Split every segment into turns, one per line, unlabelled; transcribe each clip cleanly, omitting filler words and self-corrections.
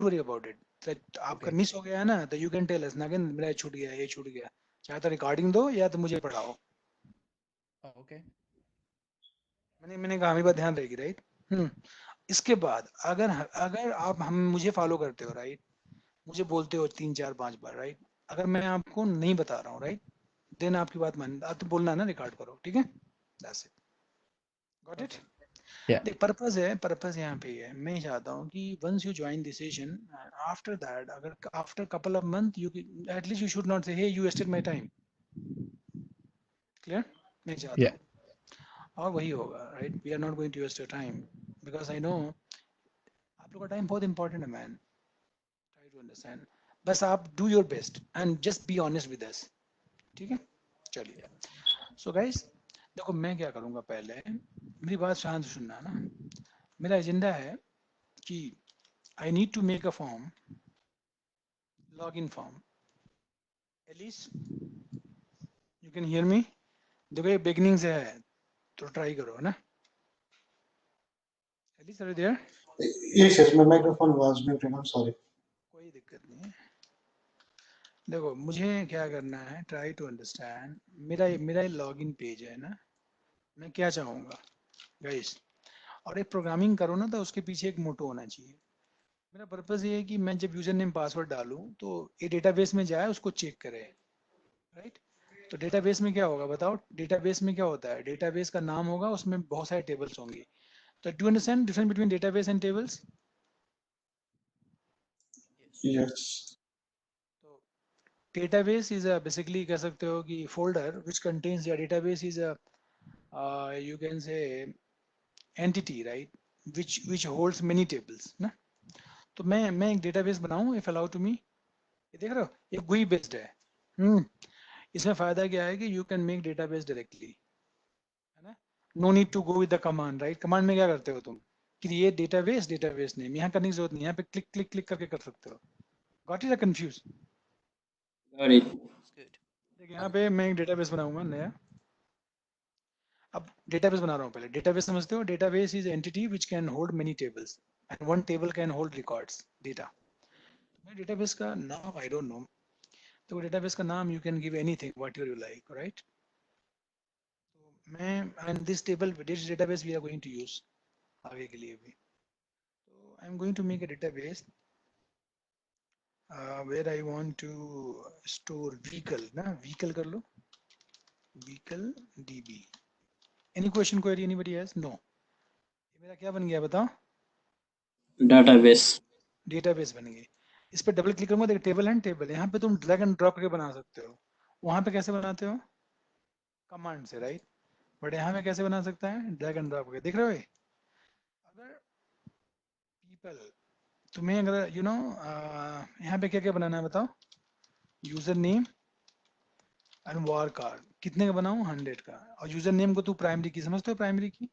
Worry about it, that आपका miss हो गया है ना, तो यू कैन टेल अस नागिन मेरा छूट गया, ये छूट गया, चाहे तो रिकॉर्डिंग दो या तो मुझे पढ़ाओ।
ओके
मैंने कहा हमें बात ध्यान रहेगी, राइट। इसके बाद अगर अगर आप हम मुझे फॉलो करते हो, राइट, मुझे बोलते हो 3 4 5 बार, राइट, अगर मैं आपको नहीं बता रहा हूँ, राइट, देन आपकी बात मान, आप तो बोलना है ना, रिकॉर्ड करो, ठीक है, that's it, got it.
Okay या
देख पर्पस है, पर्पस यहाँ पे है, मैं ये चाहता हूँ कि once you join this session, after that, अगर after couple of month you at least you should not say hey you wasted my time, clear, मैं चाहता
या
हूँ। और वही होगा, right, we are not going to waste your time, because I know आप लोग का टाइम बहुत इंपॉर्टेंट है मैन, ट्राई टू अंडरस्टैंड, बस आप do your best and just be honest with us, ठीक है, चलिए। सो गाइस, देखो मैं क्या करूँगा, पहले मेरी बात शांत से सुनना ना, मेरा एजेंडा है कि I need to make a form, log in form, Alice you can hear me, देखो ये बिगनिंग से है तो ट्राई करो ना, Alice are there,
Yes, yes, my microphone was muted. I'm sorry.
कोई दिक्कत नहीं है। देखो मुझे क्या करना है, ट्राई टू अंडरस्टैंड, मेरा लॉगिन पेज है ना, मैं क्या चाहूँगा गाइस, और एक प्रोग्रामिंग करो ना तो उसके पीछे एक मोटो होना चाहिए। मेरा पर्पज़ ये है कि मैं जब यूजर नेम पासवर्ड डालूं तो ये डेटाबेस में जाए, उसको चेक करे, राइट। तो डेटाबेस में क्या होगा बताओ, डेटाबेस में क्या होता है, डेटाबेस का नाम होगा, उसमें बहुत सारे टेबल्स होंगे। तो do understand difference between database and tables.
Yes.
तो डेटाबेस इज बेसिकली कह सकते हो कि फोल्डर विच कंटेन्स, या database is you can say entity, right, which holds many tables ना। तो मैं एक डेटाबेस बनाऊं, इफ अलाउ टू मी, ये देख रहे हो ये GUI बेस्ड है। इसमें फायदा क्या है कि you can make database directly, है ना, no need to go with the command, right. Command में क्या करते हो तुम, क्रिएट डेटाबेस, डेटाबेस नेम, यहाँ करने की जरूरत नहीं, यहाँ पे क्लिक क्लिक क्लिक करके कर सकते हो। Got it, confuse.
Got it.
It's good.
देखिए यहाँ पे मैं एक डेटाबेस बनाऊंगा नया, अब डेटाबेस बना रहा हूँ, पहले डेटाबेस समझते हो, database is entity which can hold many tables and one table can hold records data. मैं डेटाबेस का नाम आई डोंट नो, तो डेटाबेस का नाम you can give anything what you like, right. तो मैं and this table this database we are going to use आगे के लिए भी। तो I am going to make a database where I want to store vehicle ना, vehicle कर लो, vehicle DB. Any question, query, anybody has? No. ये मेरा क्या बन गया बताओ,
Database.
डेटाबेस बन गई। इस पर डबल क्लिक करूंगा, देखो टेबल एंड टेबल, यहाँ पे तुम ड्रैग एंड ड्रॉप करके बना सकते हो, वहां पे कैसे बनाते हो, कमांड से, राइट। बट यहाँ पे कैसे बना सकता है, ड्रैग एंड ड्रॉप करके, देख रहे हो ये? अगर पीपल, तुम्हें अगर यू नो यहाँ पे क्या क्या बनाना है बताओ, user name and war card, कितने का बनाऊं, 100 का, और यूजर नेम को तू प्राइमरी की समझते हो, प्राइमरी की,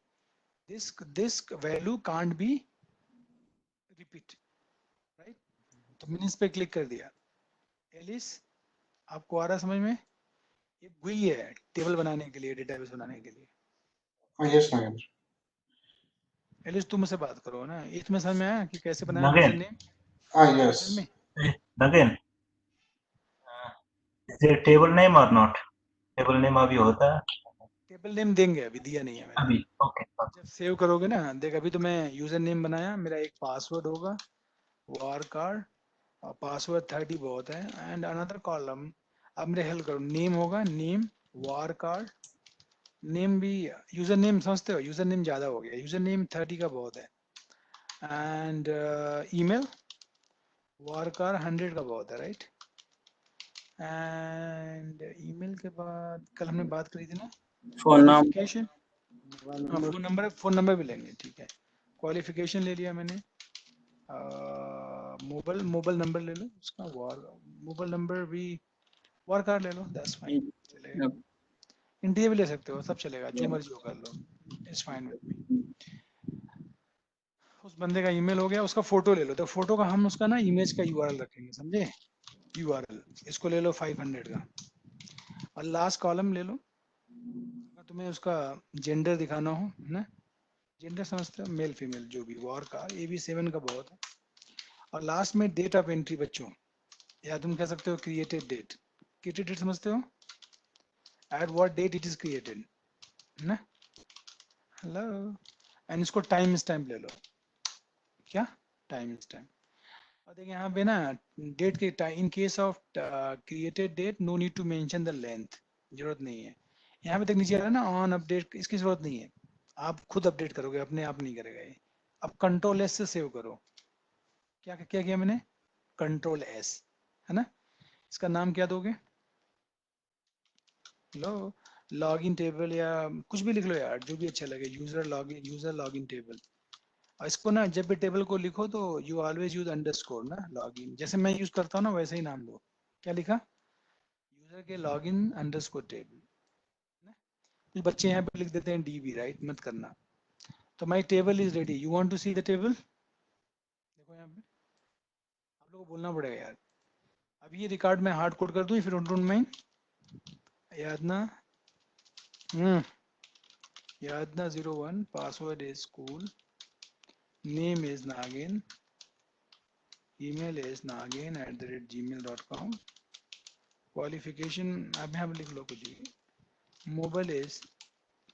this value can't be repeat, right. तो मैंने इस पे क्लिक कर दिया, एलिस आपको आ रहा है समझ में, ये GUI है टेबल बनाने के लिए, डेटाबेस बनाने के लिए।
Yes, Nagendra.
एलिस तुम मुझसे बात करो ना, इसमें समझ में आया कि कैसे बनाया user
Nagin,
name, user
Yes.
में
Nagin, is there a table name or not? Table name अभी होता है
टेबल नेम देंगे, अभी दिया नहीं है मैंने।
अभी, ओके
जब सेव करोगे ना, देख अभी तो मैं यूजर नेम बनाया, मेरा एक पासवर्ड होगा, वार कार्ड, और पासवर्ड 30 बहुत है, एंड अनदर कॉलम, अब मेरे हेल्प करो, नेम होगा, नेम, वार कार्ड, नेम भी, यूजर नेम समझते हो, यूजर नेम ज्यादा हो गया, यूजर नेम 30 का बहुत है, एंड ईमेल, वार कार्ड 100 का बहुत है, राइट। एंड ईमेल के बाद कल हमने बात करी थी ना,
Phone number.
क्वालिफिकेशन,
Mobile
हाँ
number.
फोन नंबर भी लेंगे, ठीक है। क्वालिफिकेशन ले लिया मैंने, मोबाइल नंबर ले लो उसका, मोबाइल नंबर भी, वार कार्ड ले लो, दैट्स फाइन, चलेगा।
Yep.
इंटीरियर भी ले सकते हो, सब चलेगा, जो
Yeah.
मर्जी हो कर लो, इट्स फाइन विद मी। उस बंदे का ईमेल हो गया, उसका फोटो ले लो, तो फोटो का हम उसका ना इमेज का यूआरएल रखेंगे, समझे, यूआरएल, इसको ले लो 500 का, और लास्ट कॉलम ले लो, अगर तुम्हें उसका जेंडर दिखाना हो, है ना, जेंडर समझते हो, मेल फीमेल जो भी, वार का AB7 का बहुत है, और लास्ट में डेट ऑफ एंट्री बच्चों, या तुम कह सकते हो क्रिएटेड डेट। क्रिएटेड डेट समझते हो, at what date it is created ना, हेलो। एंड इसको टाइम स्टैम्प ले लो, क्या टाइम स्टैम्प। और देखिए यहाँ पे ना डेट के in case of created date no need to mention the length, जरूरत नहीं है। यहाँ पे तक नीचे आ रहा है ना ऑन अपडेट, इसकी जरूरत नहीं है, आप खुद अपडेट करोगे, अपने आप नहीं करेगा ये। अब कंट्रोल एस से सेव करो। क्या क्या किया मैंने, कंट्रोल एस, है ना। इसका नाम क्या दोगे, लो लॉगिन टेबल या कुछ भी लिख लो यार, जो भी अच्छा लगे, यूजर लॉगिन टेबल। और इसको ना जब भी टेबल को लिखो तो यू ऑलवेज यूज अंडरस्कोर ना लॉगिन, जैसे मैं यूज करता हूँ ना वैसे ही नाम दो। क्या लिखा, यूजर के लॉगिन अंडरस्कोर टेबल। कुछ बच्चे यहाँ पे लिख देते हैं डीबी, राइट, मत करना। तो my table is ready, you want to see the table. देखो यहाँ पे आप लोगों को बोलना पड़ेगा यार। अब ये रिकॉर्ड में हार्ड कोड कर दूं, फिर डोंट माइंड, यादना यादना 01, password is school, name is Nagin, email is nagin@gmail.com, qualification अब यहाँ पे लिख लो कुछ भी, मोबाइल इज,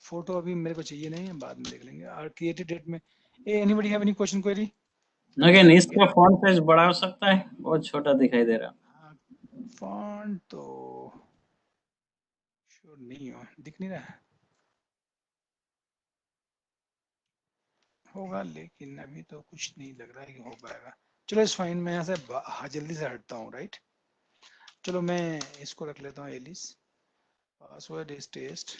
फोटो अभी मेरे को चाहिए नहीं है, बाद में देख लेंगे। और क्रिएटेड डेट में anybody have any question query.
Again इसका फॉन्ट साइज बढ़ा सकता है, बहुत छोटा दिखाई दे रहा।
फॉन्ट तो श्योर नहीं हो, दिख नहीं रहा होगा, लेकिन अभी तो कुछ नहीं लग रहा है कि हो पाएगा। चलो इस फाइन, मैं यहाँ से जल्दी से हटता हूँ, राइट। चलो मैं इसको रख लेता हूँ एलिस, पासवर्ड इज टेस्ट।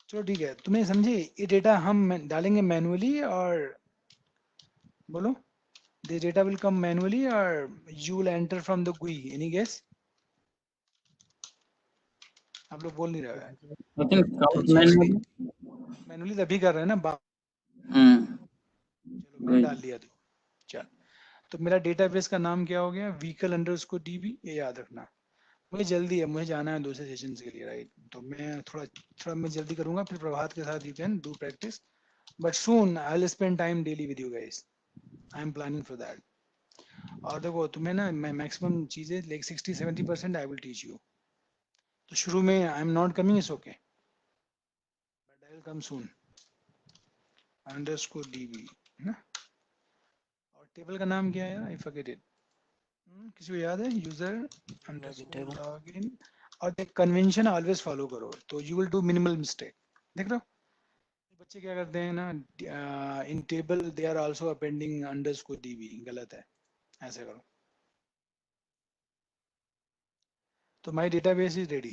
चलो ठीक है, तुम्हें समझे, ये डेटा हम डालेंगे मैनुअली, और बोलो the data will come manually or you will enter from the GUI, any guess। आप लोग बोल नहीं रहे हैं।
आई थिंक काउंट
मैनुअली तभी कर रहे हैं ना, चलो मैंने डाल लिया। तो चल, तो मेरा डेटाबेस का नाम क्या हो गया, व्हीकल अंडरस्कोर डीबी, ये याद रखना। मुझे जल्दी है, मुझे जाना है दूसरे सेशन के लिए, राइट। तो मैं थोड़ा मैं जल्दी करूंगा, फिर प्रभात के साथ you can do practice, but soon I will spend time daily with you guys, I am planning for that. और देखो तुम्हें ना मैं मैक्सिमम चीजें like 60-70% I will teach you. तो शुरू में I am not coming, is okay, but I will come soon. Underscore dB ना, और टेबल का नाम क्या है, आई फॉरगेट इट। किसी को याद है, यूजर अंडरस्कोर लॉगिन। और देख कन्वेंशन ऑलवेज फॉलो करो, तो you will do minimal mistake. देख रहे हो बच्चे क्या करते हैं ना, in table they are also appending underscore DB, गलत है, ऐसे करो। तो my database is ready.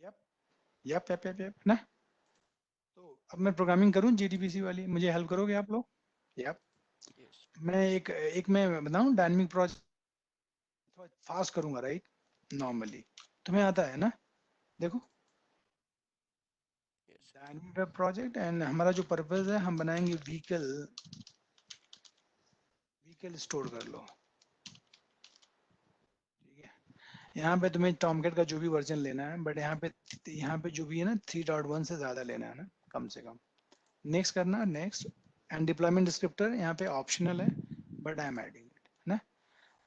Yup yup yup yup yup ना। तो अब मैं प्रोग्रामिंग करूं जीडीबीसी वाली, मुझे हेल्प करोगे आप लोग। यप मैं एक मैं बताऊं, डायनेमिक प्रोजेक्ट थोड़ा फास्ट करूंगा, राइट। नॉर्मली तुम्हें आता है ना, देखो डायनेमिक वेब प्रोजेक्ट, एंड हमारा जो पर्पस है, हम बनाएंगे व्हीकल स्टोर कर लो, ठीक है। यहाँ पे तुम्हें टॉमकेट का जो भी वर्जन लेना है, बट यहाँ पे जो भी है ना 3.1 से ज्यादा लेना है ना, कम से कम। नेक्स्ट करना, नेक्स्ट। एंड डिप्लॉयमेंट डिस्क्रिप्टर यहाँ पे ऑप्शनल है, but I am adding it ना।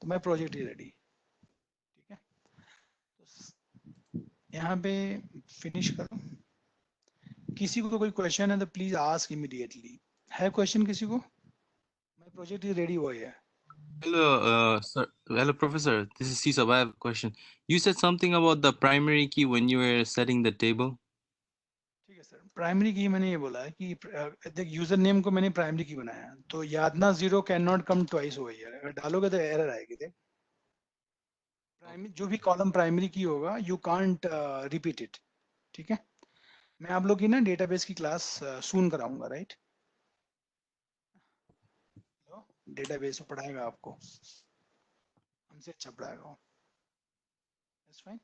तो माय प्रोजेक्ट इज रेडी, ठीक है। तो यहाँ पे फिनिश करो। किसी को कोई क्वेश्चन है तो प्लीज आस्क इमीडिएटली। है क्वेश्चन किसी को, माय प्रोजेक्ट इज रेडी हुआ है।
Hello, sir. Hello, Professor. This is Cesar. I have a question. You said something about the primary key when you were setting the table.
ठीक है sir, primary की मैंने ये बोला है कि देख यूजर नेम को मैंने प्राइमरी की बनाया, तो यादना 0 कैन नॉट कम ट्वाइस हो गया, अगर डालोगे तो एरर आएगी। देख प्राइमरी जो भी कॉलम प्राइमरी की होगा, यू कांट रिपीट इट, ठीक है। मैं आप लोग की ना डेटाबेस की क्लास सून कराऊंगा, राइट। डेटाबेस में पढ़ाएगा आपको, हमसे अच्छा पढ़ाएगा वो। That's fine.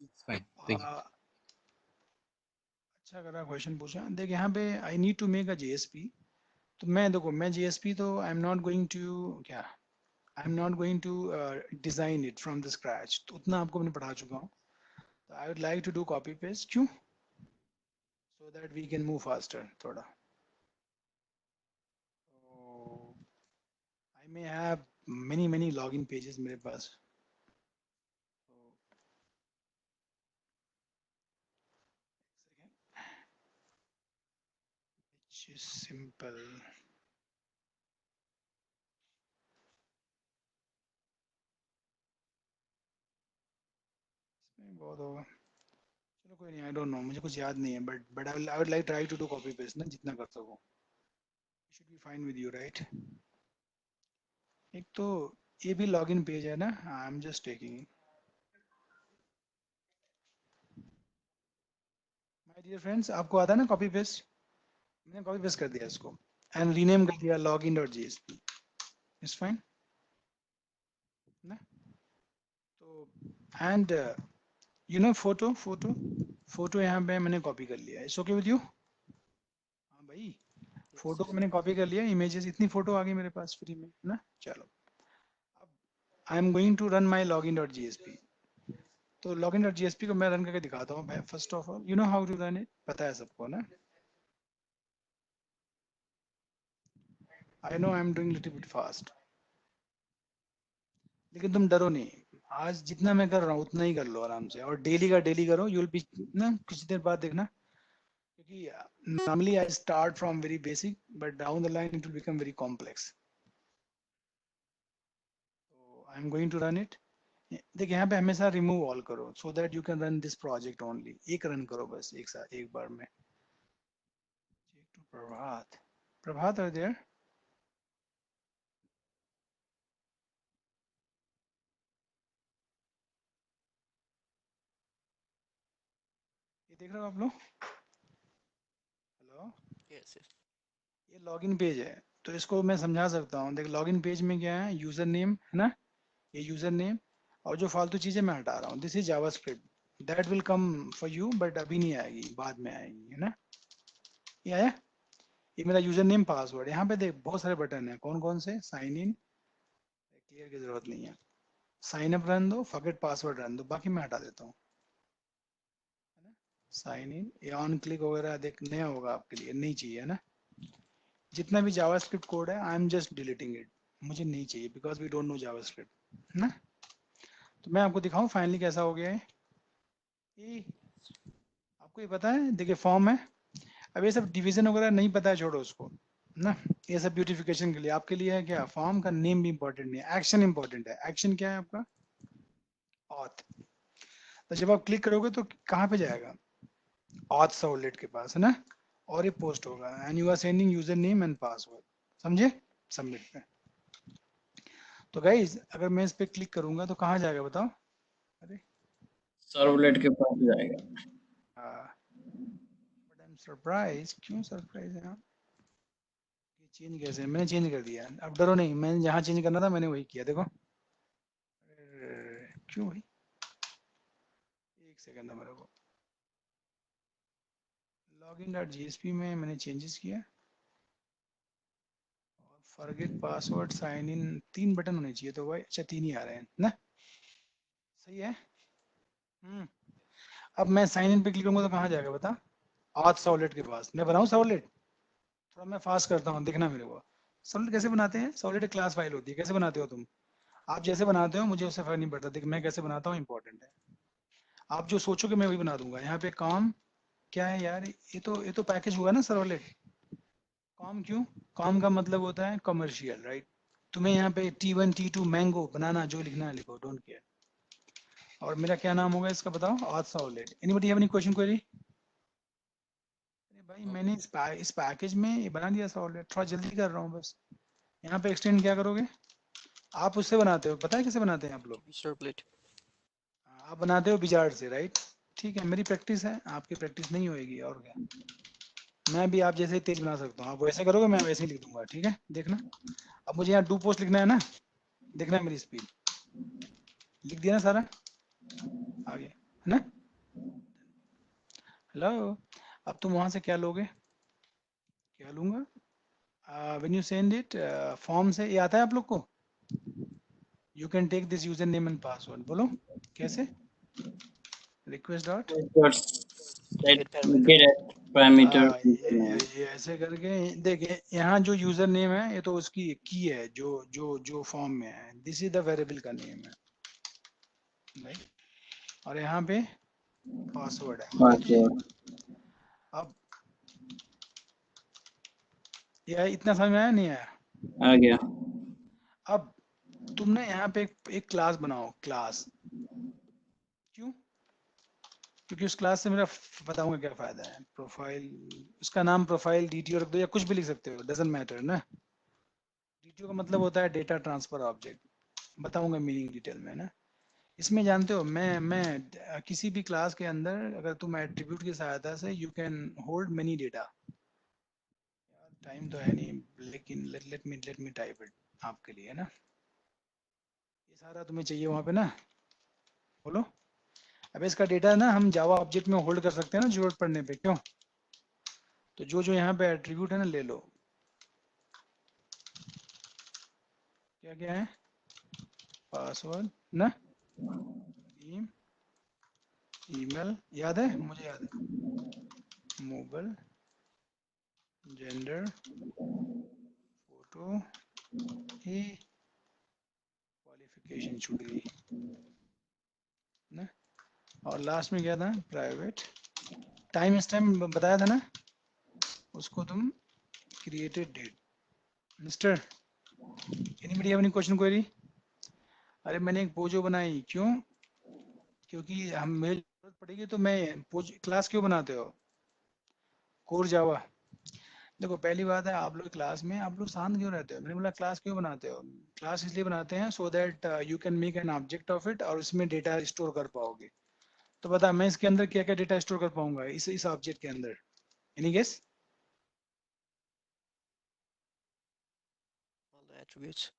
It's fine. Thank you.
अच्छा करा क्वेश्चन पूछा। देख यहाँ पे I need to make a JSP, तो मैं देखो मैं जेएसपी तो I am not going to क्या, I am not going to design it from the scratch, तो उतना आपको मैंने पढ़ा चुका हूँ। तो I would like to do copy paste, क्यों? So that we can move faster थोड़ा. I may have many login pages मेरे पास. Which is simple. इसमें बहुत होगा. चलो कोई नहीं, आई डोंट नो, मुझे कुछ याद नहीं है, but I would like try to do copy paste ना, जितना कर सको. Should be fine with you, right? एक तो ये भी लॉगिन पेज है ना, I am just taking. My dear friends, आपको आता है ना कॉपी पेस्ट? मैंने कॉपी पेस्ट कर दिया इसको एंड रीनेम कर दिया login.jsp. इट्स फाइन ना? तो एंड यू नो फोटो यहाँ पे मैंने कॉपी कर लिया. It's okay with you? हाँ भाई, फोटो को मैंने कॉपी कर लिया, इमेजेस इतनी फोटो आ गई मेरे पास फ्री में ना. चलो, अब I am going to run my login.jsp. तो login.jsp को मैं रन करके दिखाता हूँ. First of all, you know how to run it, पता है सबको ना? I know I am doing little bit fast, लेकिन तुम डरो नहीं. आज जितना मैं कर रहा हूँ उतना ही कर लो आराम से, और डेली का डेली करो. यू विल बी ना, कुछ देर बाद देखना, क्योंकि normally I start from very basic, but down the line it will become very complex. तो I am going to run it. देखिए यहाँ पे हमेशा रिमूव ऑल करो, so that you can run this project only. एक run करो बस, एक साथ, एक बार में. Prabhat are there? ये देख रहे हो आप लोग? Hello,
Yes, yes.
ये लॉगिन पेज है, तो इसको मैं समझा सकता हूँ. देख, लॉगिन पेज में क्या है, यूजर नेम है ना, ये यूजर नेम, और जो फालतू चीजें मैं हटा रहा हूँ. This is JavaScript, that will come for you, but अभी नहीं आएगी, बाद में आएगी, है ना? ये आया, ये मेरा यूजर नेम पासवर्ड. यहाँ पे देख बहुत सारे बटन है. कौन कौन से? साइन इन, क्लियर की जरूरत नहीं है. साइन अप रन दो, फॉरगेट पासवर्ड रन दो, बाकी मैं हटा देता हूँ. साइन इन, ये ऑन क्लिक वगैरह देख नया होगा आपके लिए, नहीं चाहिए, है ना? जितना भी जावास्क्रिप्ट कोड है, I am just deleting it. मुझे नहीं चाहिए, because we don't know JavaScript, है ना? तो मैं आपको दिखाऊं फाइनली कैसा हो गया है. ये आपको ये पता है, देखिए फॉर्म है. अब ये सब डिवीजन वगैरह नहीं पता है, छोड़ो उसको ना. ये सब ब्यूटिफिकेशन के लिए, आपके लिए है क्या? फॉर्म का नेम भी इंपॉर्टेंट नहीं है, एक्शन इंपॉर्टेंट है. एक्शन क्या है आपका? ऑथ. तो जब आप क्लिक करोगे तो कहाँ पे जाएगा? ऑथ सर्वलेट के पास, है ना? और ये पोस्ट होगा, and you are sending user name and password. समझे? सबमिट पे. तो गाइस, अगर मैं इस पे क्लिक करूंगा तो कहाँ जाएगा बताओ? अरे
सर्वलेट के पास जाएगा.
But I am surprise. क्यों सरप्राइज है आप? ये चेंज कैसे? मैंने चेंज कर दिया. अब डरो नहीं, मैंने जहाँ चेंज करना था मैंने वही किया. देखो क्यों भाई, एक सेकंड है मेरे को. login.jsp में मैंने चेंजेस किया, और forget password, sign in, 3 button होने चाहिए. तो भाई अच्छा 3 ही आ रहे हैं ना? सही है. अब मैं साइन इन पे क्लिक करूंगा तो कहाँ जाएगा बता? ऑथ सर्वलेट के पास. मैं बनाऊं सर्वलेट? थोड़ा मैं फास्ट करता हूँ, देखना मेरे को. सर्वलेट कैसे बनाते हैं? सर्वलेट एक क्लास फाइल होती है. कैसे बनाते हो तुम? आप जैसे बनाते हो मुझे उससे फर्क नहीं पड़ता. देख मैं कैसे बनाता हूँ इंपॉर्टेंट है. आप जो सोचोगे मैं वही बना दूंगा. यहाँ पे काम क्या है यार? ये तो पैकेज हुआ ना सर्वलेट. कॉम क्यों? कॉम का मतलब होता है कमर्शियल, राइट? तुम्हें यहाँ पे T1 T2 मैंगो बनाना, जो लिखना है लिखो, डोंट केयर. और मेरा क्या नाम होगा इसका बताओ? Auth servlet. Anybody have any question query? अरे भाई मैंने इस पैकेज में ये बना दिया सर्वलेट. थोड़ा जल्दी कर रहा हूँ बस. यहाँ पे एक्सटेंड क्या करोगे? आप उससे बनाते हो, पता है कैसे बनाते हैं आप लोग?
Servlet.
आप बनाते हो विजार्ड से, राइट? ठीक है, मेरी प्रैक्टिस है, आपकी प्रैक्टिस नहीं होएगी. और क्या, मैं भी आप जैसे ही तेज बना सकता हूँ. आप वैसे करोगे, मैं वैसे ही लिख दूंगा. ठीक है, देखना. अब मुझे यहाँ डू पोस्ट लिखना है ना, देखना मेरी स्पीड. लिख दिया ना सारा, आगे, है ना? हेलो. अब तुम वहां से क्या लोगे? क्या लूंगा? When you send it form से, ये आता है आप लोग को? You can take this user name and password. बोलो कैसे? Request dot
set get parameter.
ये ऐसे करके देखिए यहाँ जो यूजर नेम है ये तो उसकी की है जो जो जो फॉर्म में है, दिस इज द वेरिएबल का नेम है राइट, और यहाँ पे पासवर्ड है।
Password.
अब यह इतना समझ में आया नहीं आया?
आ गया.
अब तुमने यहाँ पे एक क्लास बनाओ, क्लास क्यों? क्योंकि उस क्लास से मेरा बताऊंगा क्या फायदा है। प्रोफाइल, उसका नाम प्रोफाइल डीटीओ रख दो या कुछ भी लिख सकते हो, डजंट मैटर ना। डीटीओ का मतलब होता है डेटा ट्रांसफर ऑब्जेक्ट, बताऊंगा मीनिंग डिटेल में ना। इसमें जानते हो मैं किसी भी क्लास के अंदर अगर तुम एट्रीब्यूट की सहायता से you can hold many data. Time तो है नहीं, लेकिन लेट मी टाइप इट आपके लिए ना। ये सारा तुम्हें चाहिए वहां पे ना, बोलो। अब इसका डेटा ना हम जावा ऑब्जेक्ट में होल्ड कर सकते हैं ना जरूरत पड़ने पे, क्यों? तो जो जो यहाँ पे एट्रीब्यूट है ना ले लो। क्या क्या है? पासवर्ड ना, नेम, ईमेल, याद है? मुझे याद है। मोबाइल, जेंडर, फोटो, ये क्वालिफिकेशन छूट गई ना, और लास्ट में क्या था? प्राइवेट। टाइम स्टैम्प बताया था ना, उसको तुम created date. Mister, anybody have any question query? अरे मैंने एक पोजो बनाई, क्यों? क्योंकि हम मेल जरूरत पड़ेगी तो मैं क्लास क्यों बनाते हो? Core Java. देखो पहली बात है, आप लोग क्लास में आप लोग शांत क्यों रहते हो? मैंने बोला क्लास क्यों बनाते हो? क्लास इसलिए बनाते हैं सो that you can make an object of it और उसमें डेटा स्टोर कर पाओगे। तो बता मैं इसके अंदर क्या क्या डेटा स्टोर कर पाऊंगा इस ऑब्जेक्ट के अंदर? Any guess?
all the attributes.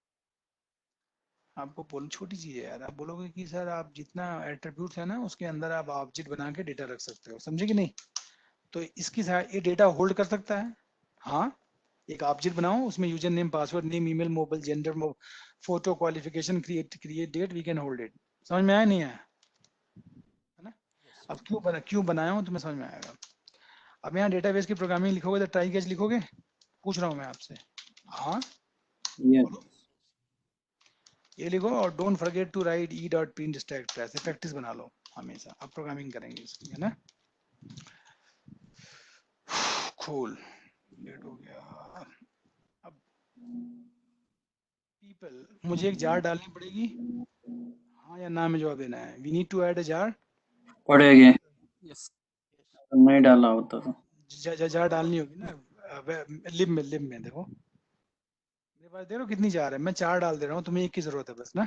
आपको बोल छोटी चीज है यार, आप बोलोगे कि सर आप जितना एट्रीब्यूट है ना उसके अंदर आप ऑब्जेक्ट बना के डेटा रख सकते हो, समझे कि नहीं? तो इसकी ये डेटा होल्ड कर सकता है। हाँ, एक ऑब्जेक्ट बनाओ उसमें user name, password, name, email, mobile, gender, photo, qualification, create date, we can hold it. समझ में आया नहीं आया? है ना?
Yes.
अब क्यों बनाया हूँ तुम्हें समझ में आएगा। अब यहाँ डेटाबेस की प्रोग्रामिंग लिखोगे तो ट्राई कैच लिखोगे? पूछ रहा हूँ मैं आपसे। हाँ
Yes.
बोलो, ये लिखो और don't forget to write e dot print stack trace, practice बना लो हमेशा। अब प्रोग्रामिंग करेंगे इसकी, है ना। कूल, लेट हो गया। अब पीपल, मुझे एक जार डालनी पड़ेगी, हाँ या ना में जवाब देना है। We need to add a jar.
पढ़ेंगे.
Yes.
नहीं डाला होता तो.
जार डालनी होगी ना लिब में देखो मेरे पास, देखो कितनी जार है, मैं 4 डाल दे रहा हूँ, तुम्हें 1 की जरूरत है बस ना।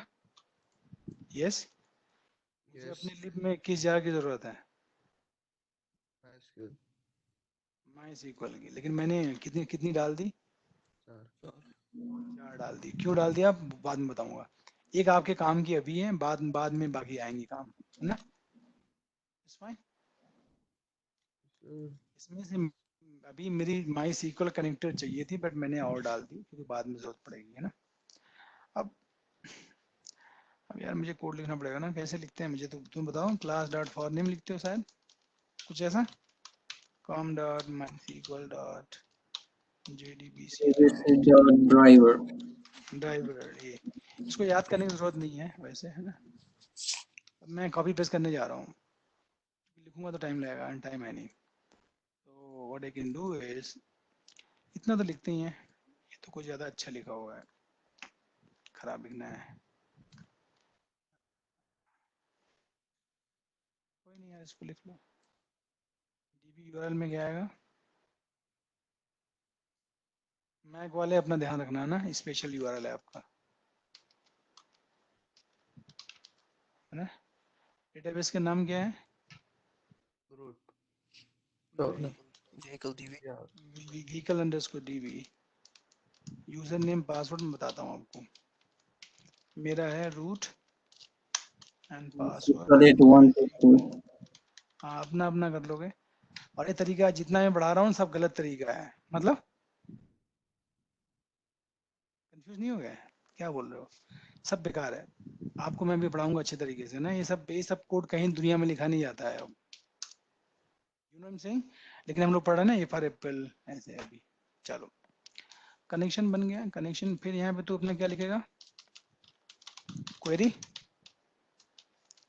यस, मुझे
Yes.
अपनी लिब में 21 जार की जरूरत है
That's good.
माई सीक्वल की, लेकिन मैंने कितनी कितनी डाल दी?
Sir.
4 डाल दी। क्यों डाल दिया बाद में बताऊंगा। एक आपके काम की अभी है, बाद में बाकी आएंगी काम, है ना। It's fine।
Sure.
इसमें से अभी मेरी माई सीक्वल कनेक्टर चाहिए थी बट मैंने और डाल दी क्योंकि बाद में जरूरत पड़ेगी, है ना। अब यार मुझे कोड लिखना पड़ेगा ना, कैसे लिखते हैं मुझे तो तुम बताओ। क्लास डॉट फॉर नेम लिखते हो शायद, कुछ ऐसा। com dot MySQL dot jdbc
Driver.
Driver, ये इसको याद करने की जरूरत नहीं है वैसे, है ना। अब मैं कॉपी पेस्ट करने जा रहा हूँ, लिखूंगा तो टाइम लगेगा, टाइम है नहीं। तो what I can do is, इतना तो लिखते ही हैं, ये तो कुछ ज़्यादा अच्छा लिखा हुआ है, खराब लिखना है, कोई नहीं यार इसको लिख लो। db url में क्या आएगा? मैक वाले अपना ध्यान रखना ना, स्पेशल यूआरएल है आपका, है ना। डेटाबेस का नाम क्या है?
Root.
नहीं,
No.
Vehicle DB.
Yeah.
Vehicle underscore db। User name password में बताता हूँ आपको, मेरा है रूट एंड पासवर्ड।
123.
हाँ अपना अपना कर लोगे। और ये तरीका जितना मैं बढ़ा रहा हूँ सब गलत तरीका है, मतलब कंफ्यूज नहीं हो गया? क्या बोल रहे हो? सब बेकार है। आपको मैं भी पढ़ाऊंगा अच्छे तरीके से ना, ये सब कोड कहीं दुनिया में लिखा नहीं जाता है अब, you know I am saying. लेकिन हम लोग पढ़ रहे हैं ना, एफ आर एप्पल ऐसे अभी। चलो कनेक्शन बन गया, कनेक्शन। फिर यहाँ पे तू अपना क्या लिखेगा, क्वेरी।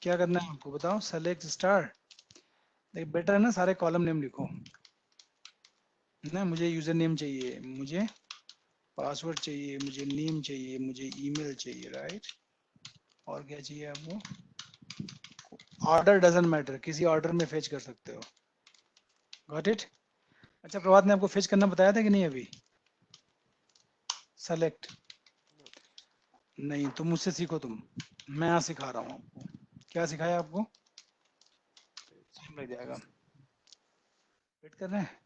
क्या करना है आपको बताओ, सेलेक्ट स्टार। देख बेटर है ना सारे कॉलम नेम लिखो ना। मुझे यूजर नेम चाहिए, मुझे पासवर्ड चाहिए, मुझे नेम चाहिए, मुझे ईमेल चाहिए, राइट। और क्या चाहिए आपको, ऑर्डर डजंट मैटर, किसी ऑर्डर में फेच कर सकते हो। Got it. अच्छा प्रभात ने आपको फेच करना बताया था कि नहीं अभी, सेलेक्ट। नहीं तुम मुझसे सीखो, तुम, मैं यहाँ सिखा रहा हूँ आपको। क्या सिखाया आपको, टाइम लग जाएगा, वेट कर रहे हैं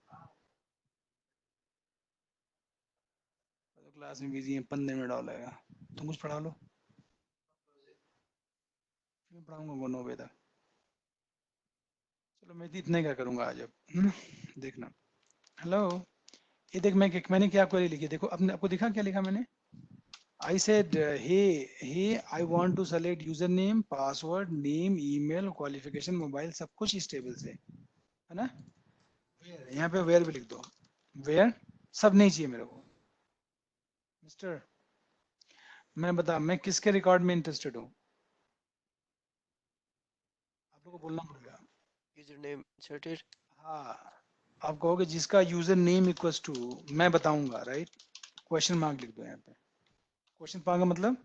तो क्लास में बिजी है, 15 मिनट और लगेगा। तुम कुछ पढ़ा लो, मैं पढ़ाऊंगा वो 9 बजे तक। चलो मैं तो इतना ही क्या करूंगा आज अब, देखना। हेलो, ये देख मैंने क्या क्वेरी लिखी, देखो अपने आपको दिखा क्या लिखा मैंने। I said, hey, I want to select username, password, name, email, qualification, mobile, सब कुछ इस टेबल से, है ना। Where, यहाँ पे where भी लिख दो, where सब नहीं चाहिए मेरे को। मिस्टर, मैं बता मैं किसके रिकॉर्ड में इंटरेस्टेड हूँ, आप लोगों को बोलना पड़ेगा।
Username inserted.
हाँ, आप कहोगे जिसका यूजर नेम इक्वल्स टू, मैं बताऊंगा, राइट। क्वेश्चन मार्क लिख दो यहाँ पे, क्वेश्चन मार्क का मतलब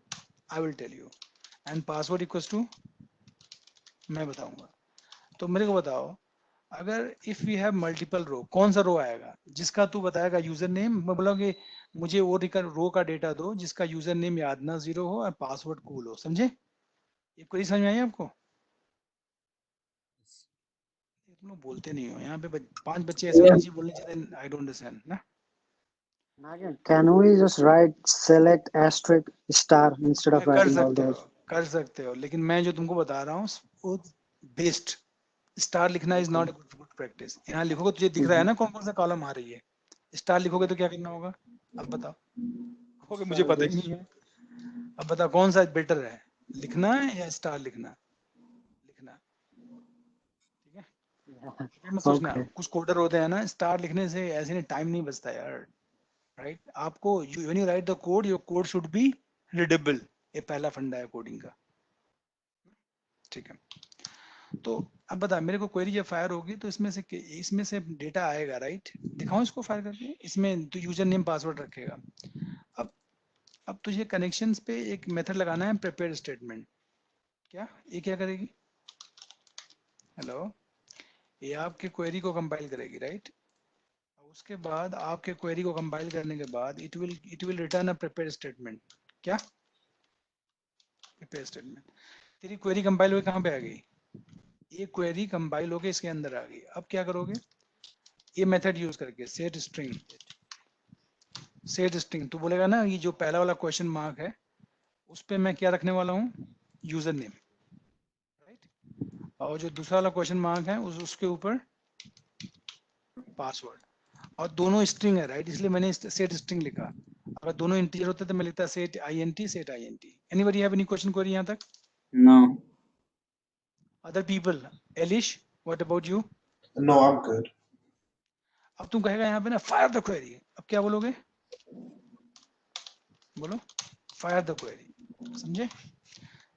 I will tell you, and password equals to मैं बताऊंगा। तो मेरे को बताओ, अगर if we have multiple row, कौन सा रो आएगा जिसका तू बताएगा यूजर नेम, मैं बोलोगे मुझे वो रो का डेटा दो जिसका यूजर नेम याद ना 0 हो और पासवर्ड कूल हो, समझे। ये कोई समझ में आई आपको, तुम लोग बोलते नहीं हो यहाँ पे 5 बच्चे ऐसे होने चाहिए बोलने चाहिए, आई डोंट अंडरस्टैंड ना।
Nagan, can we just write select asterisk star instead of
कर
writing all
सकते हो,
those?
कर सकते हो, लेकिन मैं जो तुमको बता रहा हूँ वो बेस्ट, स्टार लिखना is not
Okay.
A good practice. यहाँ लिखोगे तुझे दिख रहा है ना कौन कौन सा कॉलम आ रही है, स्टार लिखोगे तो क्या करना होगा, अब बताओ। कहोगे मुझे
Star
पता ही
this.
नहीं है, अब बताओ कौन सा बेटर है, लिखना है या स्टार लिखना, लिखना, ठीक है।
Yeah.
ये मत सोचना,
Okay.
कुछ कोडर होते हैं ना, स्टार लिखने से ऐसे नहीं टाइम नहीं बचता यार, राइट। आपको when you right the code, your code should be readable, ये पहला फंडा है कोडिंग का, ठीक है। तो अब बता मेरे को क्वेरी जब फायर होगी तो इसमें से डेटा आएगा, राइट। दिखाऊं इसको फायर करके, इसमें तो यूजर नेम पासवर्ड रखेगा। अब अब तुझे कनेक्शंस पे एक मेथड लगाना है, प्रिपेयर स्टेटमेंट। क्या ये क्या करेगी, हेलो, ये आपके क्वेरी को कंपाइल करेगी, राइट। उसके बाद आपके क्वेरी को कंपाइल करने के बाद it will return a prepare statement. क्या प्रिपेयर स्टेटमेंट, तेरी क्वेरी कंपाइल हुई कहाँ पे आ गई, ये क्वेरी कंपाइल होके इसके अंदर आ गई। अब क्या करोगे, ये मेथड यूज करके सेट स्ट्रिंग, सेट स्ट्रिंग तू बोलेगा ना, ये जो पहला वाला क्वेश्चन मार्क है उस पे मैं क्या रखने वाला हूँ, यूजर नेम, राइट। और जो दूसरा वाला क्वेश्चन मार्क है उसके ऊपर पासवर्ड, और दोनों स्ट्रिंग है, राइट, इसलिए मैंने सेट स्ट्रिंग लिखा। अगर दोनों इंटीजर होते तो मैं लिखता set INT, set INT। Anybody have any question query यहाँ तक,
No.
Other people, Eilish what about you.
No, I'm good.
अब तुम कहेगा यहाँ पे ना फायर द क्वेरी, अब क्या बोलोगे, बोलो फायर द क्वेरी, समझे।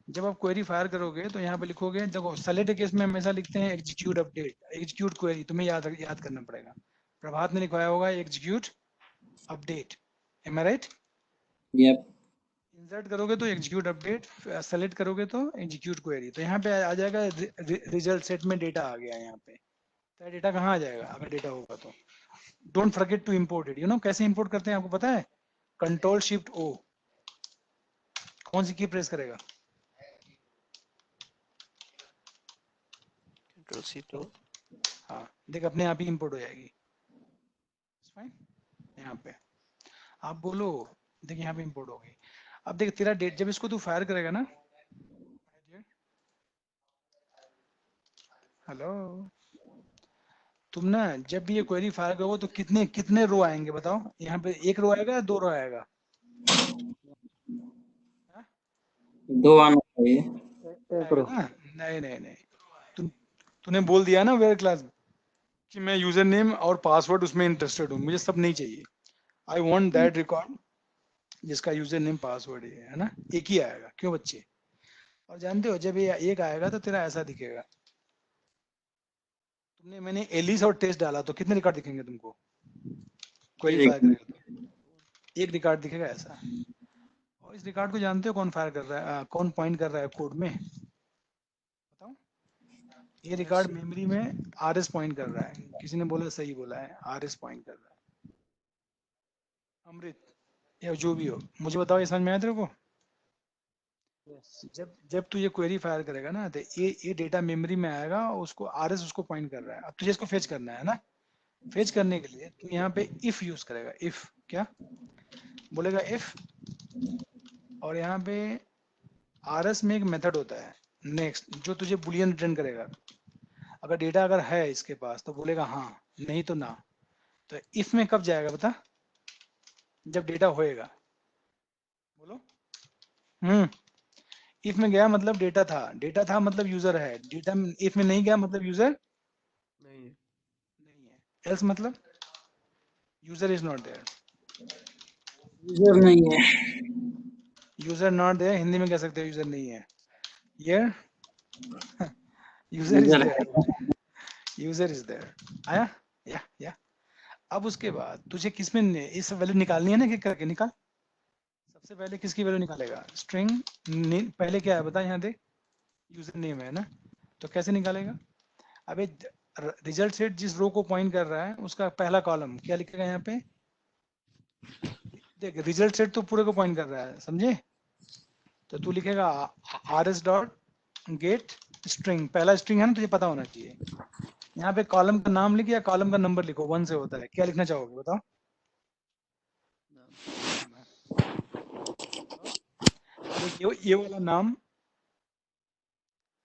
जब आप क्वेरी फायर करोगे तो यहाँ पे लिखोगे, देखो सेलेक्ट केस में हमेशा लिखते हैं एग्जीक्यूट अपडेट, एग्जीक्यूट क्वेरी, तुम्हें याद करना पड़ेगा। प्रभात ने लिखवाया होगा एग्जीक्यूट अपडेट, एम आई राइट।
Yep.
इंसर्ट करोगे तो एग्जीक्यूट अपडेट, सेलेक्ट करोगे तो एग्जीक्यूट क्वेरी, तो यहाँ पे आ जाएगा रिजल्ट सेट में डेटा आ गया यहाँ पे। तो डेटा कहाँ आ जाएगा, अगर डेटा होगा तो don't forget to import it, you know कैसे इंपोर्ट करते हैं आपको पता है, कंट्रोल शिफ्ट O, कौन सी की प्रेस करेगा,
Control C to.
हाँ देख अपने आप ही इंपोर्ट हो जाएगी, फाइन। यहाँ पे आप बोलो, देख यहाँ पे इंपोर्ट हो गई। अब देख तेरा डेट, जब इसको तू फायर करेगा ना, हेलो, तुम ना जब भी ये क्वेरी फायर करोगे तो कितने कितने रो आएंगे बताओ, यहाँ पे एक रो आएगा या 2 रो आएगा, हाँ?
दो आना चाहिए।
एक
आएगा
रो।
ना? नहीं नहीं नहीं, तूने बोल दिया ना वेयर क्लास कि मैं यूजर नेम और पासवर्ड उसमें इंटरेस्टेड हूँ, मुझे सब नहीं चाहिए। आई वांट दैट रिकॉर्ड जिसका यूजर नेम पासवर्ड है ना, एक ही आएगा। क्यों बच्चे? और जानते हो जब ये एक आएगा तो तेरा ऐसा दिखेगा। तुमने मैंने एलिस और टेस्ट डाला तो कितने रिकॉर्ड दिखेंगे तुमको?
ये
क्वेरी फायर
देखिए,
करेगा तो एक रिकॉर्ड दिखेगा ऐसा। और इस रिकॉर्ड को जानते हो कौन फायर कर रहा है, कौन पॉइंट कर रहा है कोड में? बताओ। ये
Yes,
रिकॉर्ड
sir.
मेमोरी में आरएस पॉइंट कर रहा है। किसी ने बोला सही बोला है, आरएस पॉइंट कर रहा है। अमृत या जो भी हो, मुझे बताओ ये समझ में आया तेरे को? जब जब तू ये क्वेरी फायर करेगा ना तो ये डेटा मेमोरी में आएगा और उसको आरएस उसको पॉइंट कर रहा है। अब तुझे इसको फेच करना है ना। फेच करने के लिए तू यहाँ पे इफ यूज करेगा। इफ क्या बोलेगा? इफ, और यहाँ पे आरएस में एक मेथड होता है नेक्स्ट जो तुझे बुलियन रिटर्न करेगा। अगर डेटा अगर है इसके पास तो बोलेगा हाँ, नहीं तो ना। तो इफ में कब जाएगा बता? जब डेटा होएगा। बोलो। इफ में गया मतलब डेटा था, डेटा था मतलब यूजर है, डेटा इफ में नहीं गया मतलब यूजर
नहीं,
नहीं है। एल्स मतलब user is not there.
User नहीं है।
यूजर नॉट देयर हिंदी में कह सकते हो यूजर नहीं है। ये यूजर इज
यूजर है।
There, user is there. आया? या अब उसके बाद तुझे किसमें इस वैल्यू निकालनी है ना, कि करके निकाल। सबसे पहले किसकी वैल्यू निकालेगा? स्ट्रिंग। पहले क्या है बता, यहाँ देख, यूजर नेम है ना, तो कैसे निकालेगा? अबे रिजल्ट सेट जिस रो को पॉइंट कर रहा है उसका पहला कॉलम क्या लिखेगा यहाँ पे? देख रिजल्ट सेट तो पूरे को पॉइंट कर रहा है, समझे? तो तू लिखेगा rs डॉट गेट स्ट्रिंग, पहला स्ट्रिंग है ना, तुझे पता होना चाहिए। यहाँ पे कॉलम का नाम लिख या कॉलम का नंबर लिखो, 1 से होता है। क्या लिखना चाहोगे बताओ? नाम है। देख ये वाला नाम,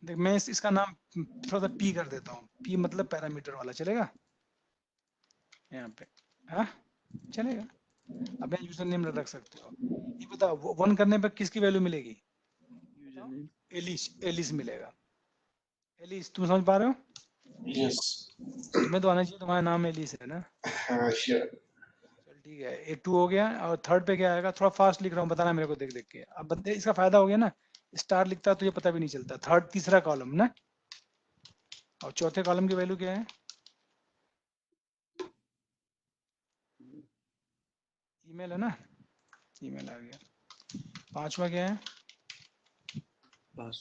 देख मैं इसका नाम थोड़ा सा पी कर देता हूँ। पी मतलब पैरामीटर वाला, चलेगा? यहाँ पे हाँ चलेगा। अब यहाँ यूजर नेम रख सकते हो। ये बताओ 1 करने पर किसकी वैल्यू मिलेगी?
username.
एलिस, एलिस मिलेगा। एलिस तुम समझ पा रहे हो?
Yes.
तुम्हें तो आना चाहिए, तुम्हारा नाम एलिस है ना।
Sure.
चल ठीक है, ये 2 हो गया। और थर्ड पे क्या आएगा? थोड़ा फास्ट लिख रहा हूँ, बताना मेरे को देख देख के। अब बंदे इसका फायदा हो गया ना, स्टार लिखता है तुझे पता भी नहीं चलता। थर्ड तीसरा कॉलम ना, और चौथे कॉलम की वैल्यू क्या है? ईमेल है ना, ईमेल आ गया। पांचवा क्या है?
Pass.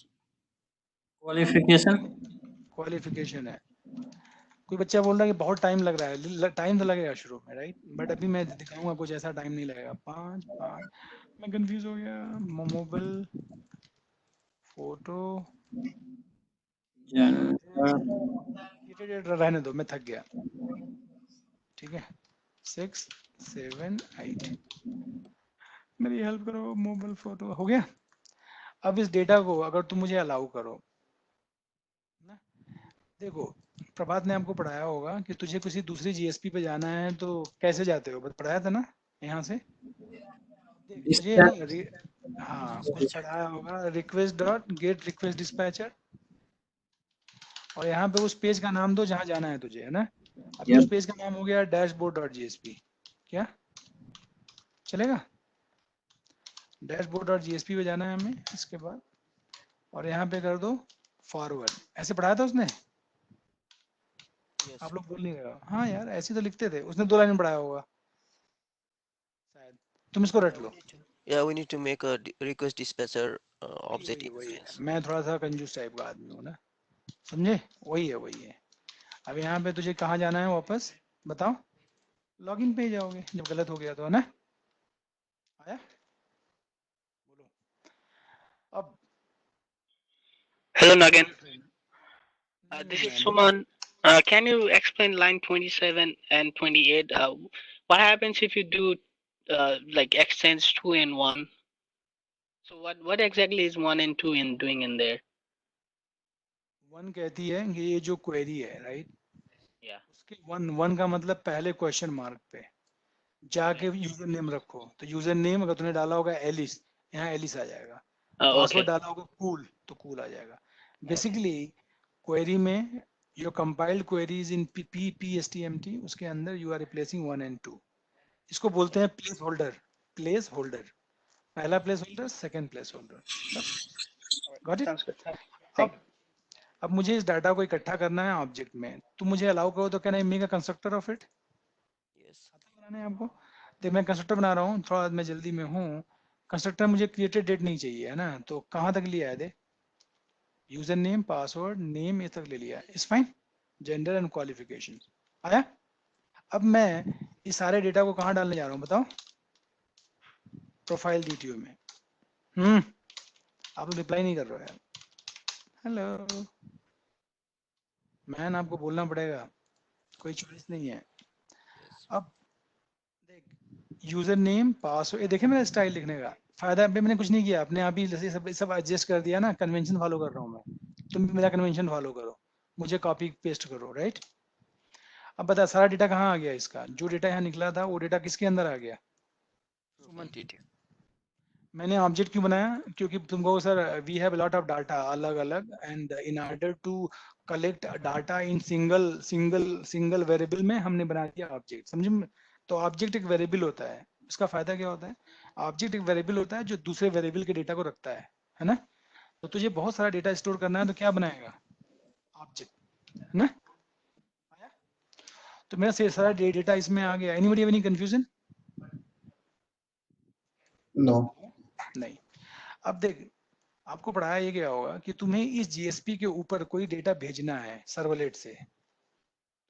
क्वालिफिकेशन।
क्वालिफिकेशन है। कोई बच्चा बोल रहा है कि बहुत टाइम लग रहा है, टाइम तो लगेगा शुरू में, राइट? बट अभी मैं दिखाऊंगा कुछ ऐसा टाइम नहीं लगेगा। 5 5 मैं कंफ्यूज हो गया। मोबाइल फोटो रहने दो, मैं थक गया। ठीक है, 6 7 8 मेरी हेल्प करो। मोबाइल फोटो हो गया। अब इस डेटा को अगर तुम मुझे अलाउ करो ना, देखो प्रभात ने आपको पढ़ाया होगा कि तुझे किसी दूसरी जीएसपी पे जाना है तो कैसे जाते हो, पढ़ाया था ना यहाँ से। देख मुझे है ना हाँ कुछ पढ़ाया होगा, request dot gate request dispatcher, और यहाँ पे उस पेज का नाम दो जहाँ जाना है तुझे, है ना। अभी उस पेज का नाम हो गया डैशबोर्ड डॉट जीएसपी। क्या चलेगा? डैशबोर्ड डॉट जीएसपी पे जाना है हमें इसके बाद, और यहाँ पे कर दो फॉरवर्ड। ऐसे पढ़ाया था उसने?
Yes.
आप लोग बोल नहीं रहे हो? हाँ यार ऐसे तो लिखते थे, उसने 2 लाइन में पढ़ाया होगा शायद। तुम इसको रट लो।
We need to make a request dispatcher object.
वही है,
Yes.
मैं थोड़ा सा कंजूस टाइप का आदमी हूँ ना, समझे? वही है। अब यहाँ पे तुझे कहाँ जाना है वापस बताओ? लॉगिन पे ही जाओगे जब गलत हो गया तो, है ना। आया? बोलो अब।
Hello, Nagan.
नहीं
This is
नहीं
Suman. Can you explain line 27 and 28? What happens if you do like exchange 2 and 1? So what exactly is 1 and 2 in doing in there?
1 कहती है कि ये जो क्वेरी है, राइट,
Yeah.
उसके 1 का मतलब पहले क्वेश्चन मार्क पे जाके यूजर नेम रखो। तो यूजर नेम अगर तूने डाला होगा एलिस, यहाँ एलिस आ जाएगा। Password
Okay.
डाला होगा कूल तो कूल आ जाएगा. बेसिकली क्वेरी में your compiled query is in PSTMT, उसके अंदर you are replacing 1 and 2. इसको बोलते हैं प्लेस होल्डर. प्लेस होल्डर, पहला place holder, second place holder. Got it.
Sounds good. Thank
अब मुझे इस डाटा को इकट्ठा करना है ऑब्जेक्ट में. तुम मुझे अलाउ करो तो can I make a constructor of it.
Yes.
बनाना है आपको. देख मैं कंस्ट्रक्टर बना रहा हूँ, थोड़ा मैं जल्दी में हूँ. कंस्ट्रक्टर मुझे क्रिएटेड डेट नहीं चाहिए है ना, तो कहाँ तक लिया है दे. यूजर नेम, पासवर्ड, नेम, ये तक ले लिया. Is fine. Gender and qualification आया. अब मैं इस सारे डेटा को कहाँ डालने जा रहा हूँ बताओ. प्रोफाइल डीटीओ में. आप लोग रिप्लाई नहीं कर रहे हो यार. हेलो मैन, आपको बोलना पड़ेगा, कोई चॉइस नहीं है.
Yes.
अब देख, यूजर नेम, पासवर्ड, ये देखे मेरा स्टाइल लिखने का फायदा. अभी मैंने कुछ नहीं किया, अपने आप ही सब एडजस्ट कर दिया ना. कन्वेंशन फॉलो कर रहा हूँ मैं. तुम भी मेरा कन्वेंशन फॉलो करो, मुझे कॉपी पेस्ट करो. राइट. अब बता सारा डेटा कहाँ आ गया. इसका जो डेटा यहाँ निकला था वो डेटा किसके अंदर आ गया. सुमन.
DT.
मैंने ऑब्जेक्ट क्यों बनाया, क्योंकि तुमको sir we have lot of data अलग अलग, and in order to collect data in single variable में हमने बना दिया ऑब्जेक्ट. समझे. तो ऑब्जेक्ट एक वेरिएबल होता है. इसका फायदा क्या होता है. ऑब्जेक्ट एक वेरिएबल होता है जो दूसरे वेरिएबल के डेटा को रखता है ना. तो तुझे बहुत सारा डेटा स्टोर करना है तो क्या बनाएगा, ऑब्जेक्ट, है ना. तो मेरा सारा डेटा इसमें आ गया. Anybody have any confusion.
No.
नहीं. अब देख, आपको पढ़ाया ये गया होगा कि तुम्हें इस जीएसपी के ऊपर कोई डेटा भेजना है सर्वलेट से,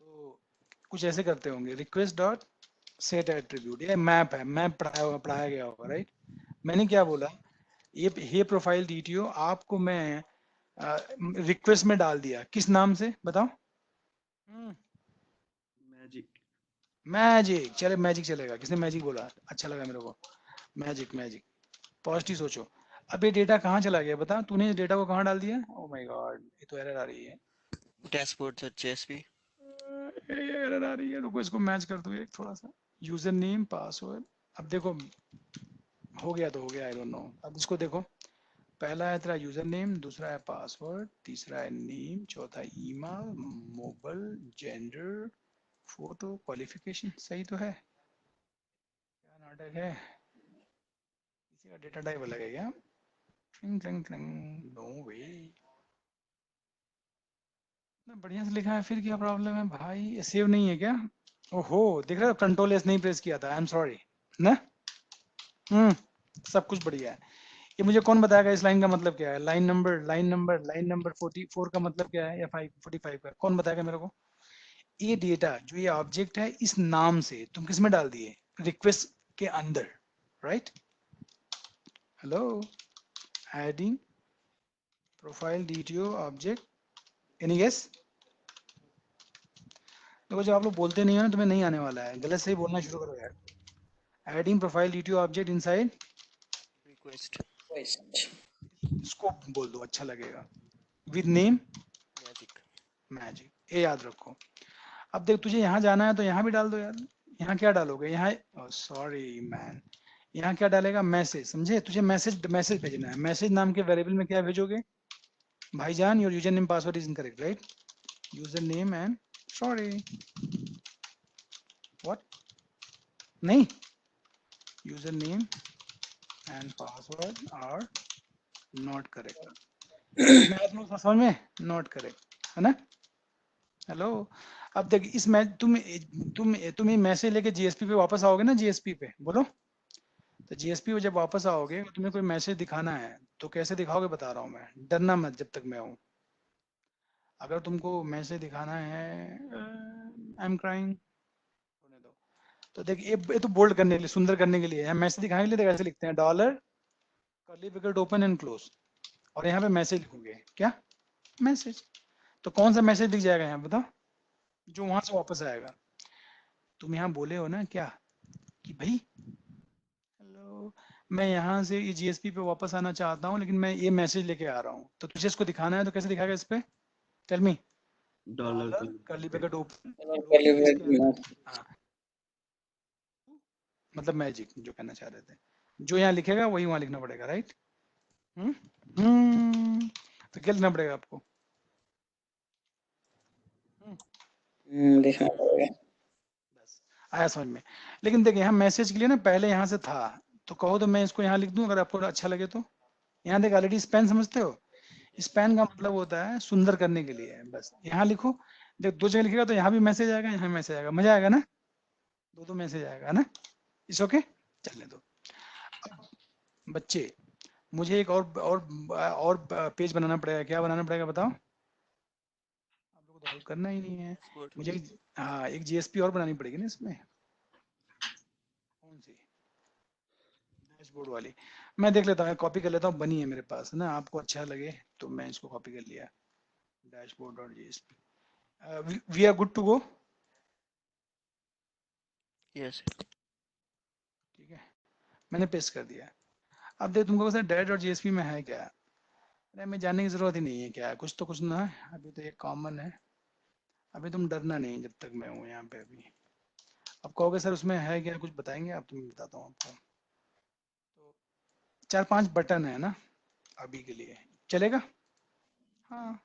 तो कुछ ऐसे करते होंगे. रिक्वेस्ट डॉट सेट एट्रीब्यूट, ये मैप है, मैप पढ़ाया गया होगा. राइट. मैंने क्या बोला, ये प्रोफाइल डीटीओ आपको मैं रिक्वेस्ट में डाल दिया. किस नाम से बताओ. मैजिक. चले मैजिक चलेगा. किसने मैजिक बोला, अच्छा लगा मेरे को. मैजिक पॉजिटिव सोचो. अब ये डेटा कहाँ चला गया बता. तूने इस डेटा को कहाँ डाल दिया. ओ माय गॉड, ये तो एरर आ रही है.
Dashboard.jsp.
एरर आ रही है. रुको इसको मैच कर दो एक थोड़ा सा. User name, password. अब देखो हो गया तो हो गया, आई डोंट नो. अब इसको देखो, पहला है तेरा यूजर नेम, दूसरा है पासवर्ड, तीसरा है नेम, चौथा email, mobile, gender, photo, qualification. सही तो है. क्या नाटक है. किसी का डेटा टाइप अलग है क्या. नो वे. बढ़िया से लिखा है, फिर क्या प्रॉब्लम है भाई. ये सेव नहीं है क्या. ओहो, देख रहे हो कंट्रोल एस नहीं प्रेस किया था. आई एम सॉरी ना. सब कुछ बढ़िया है. ये मुझे कौन बताएगा इस लाइन का मतलब क्या है. लाइन नंबर 44 का मतलब क्या है, या 45 का. कौन बताएगा मेरे को. ये डेटा जो ये ऑब्जेक्ट है, इस नाम से तुम किस में डाल दिए, रिक्वेस्ट के अंदर. Right. Hello. Adding profile DTO object. Any guess. देखो जब आप लोग बोलते नहीं हो ना, तुम्हें नहीं आने वाला है. गलत से ही बोलना शुरू करो यार. Adding profile DTO object inside
Request.
इसको बोल दो, अच्छा लगेगा. With name magic. ये याद रखो. अब देख, तुझे यहाँ जाना है तो यहाँ भी डाल दो यार. यहाँ क्या डालोगे, यहाँ सॉरी मैन, यहाँ क्या डालेगा, मैसेज. समझे. तुझे मैसेज भेजना है. मैसेज नाम के वेरिएबल में क्या भेजोगे, भाईजान your user name password is incorrect. Right. User name and sorry what नहीं, user name and password are not correct. समझ में, नॉट करेक्ट है ना. हेलो. अब देख इस तुम ये मैसेज लेके जीएसपी पे वापस आओगे ना. जीएसपी पे बोलो. तो जीएसपी पे जब वापस आओगे, तुम्हें कोई मैसेज दिखाना है तो कैसे दिखाओगे बता रहा हूँ मैं. डरना मत जब तक मैं हूँ. अगर तुमको मैसेज दिखाना है आई एम क्राइंग, तो देख ये तो बोल्ड करने के लिए, सुंदर करने के लिए है. मैसेज दिखाने के लिए तो कैसे लिखते हैं, dollar curly bracket open and close, और यहाँ पे मैसेज लिखोगे. क्या मैसेज. तो कौन सा मैसेज दिख जाएगा यहाँ बताओ, जो वहां से वापस आएगा. तुम यहाँ बोले हो ना क्या कि भाई हेलो, मैं यहाँ से ये जीएसपी पे वापस आना चाहता हूँ, लेकिन मैं ये मैसेज लेके आ रहा हूँ. तो तुझे इसको दिखाना है तो कैसे दिखाएगा इस पे. Tell me. Dollar curly bracket open, मतलब मैजिक जो कहना चाह रहे थे. जो यहाँ लिखेगा वही वहां लिखना पड़ेगा. राइट. तो क्या लिखना पड़ेगा आपको?
देखना पड़ेगा।
बस आया समझ में। लेकिन देखिए यहाँ मैसेज के लिए ना पहले यहाँ से था, तो कहो तो मैं इसको यहाँ लिख दूं अगर आपको अच्छा लगे तो। यहाँ देख ऑलरेडी स्पैन समझते हो? स्पैन का मतलब होता है सुंदर करने के लिए। बस यहाँ लिखो, देख दो जगह लिखेगा तो यहाँ भी मैसेज आएगा, यहाँ मैसेज आएगा, मजा आएगा ना, दो मैसेज आएगा ना। इस ओके, चलने दो। अब बच्चे मुझे एक और पेज बनाना पड़ेगा। क्या बनाना पड़ेगा बताओ? आप लोगों को तो हेल्प करना ही नहीं है
Good.
मुझे। हाँ एक जीएसपी और बनानी पड़ेगी ना इसमें। कौन सी? डैशबोर्ड वाली। मैं देख लेता हूँ, कॉपी कर लेता हूँ, बनी है मेरे पास ना, आपको अच्छा लगे तो मैं इसको कॉपी कर लिया। dashboard.jsp। We are good to go.
Yes.
ठीक है, मैंने पेस्ट कर दिया। अब देख तुमको पता है dash.jsp में है क्या? अरे मैं जानने की जरूरत ही नहीं है क्या है, कुछ तो कुछ ना है। अभी तो ये कॉमन है, अभी तुम डरना नहीं जब तक मैं हूँ यहाँ पे। अभी अब कहोगे सर उसमें है क्या, कुछ बताएंगे आप? तुम्हें बताता हूँ आपको। तो 4-5 बटन है ना अभी के लिए, चलेगा? हाँ,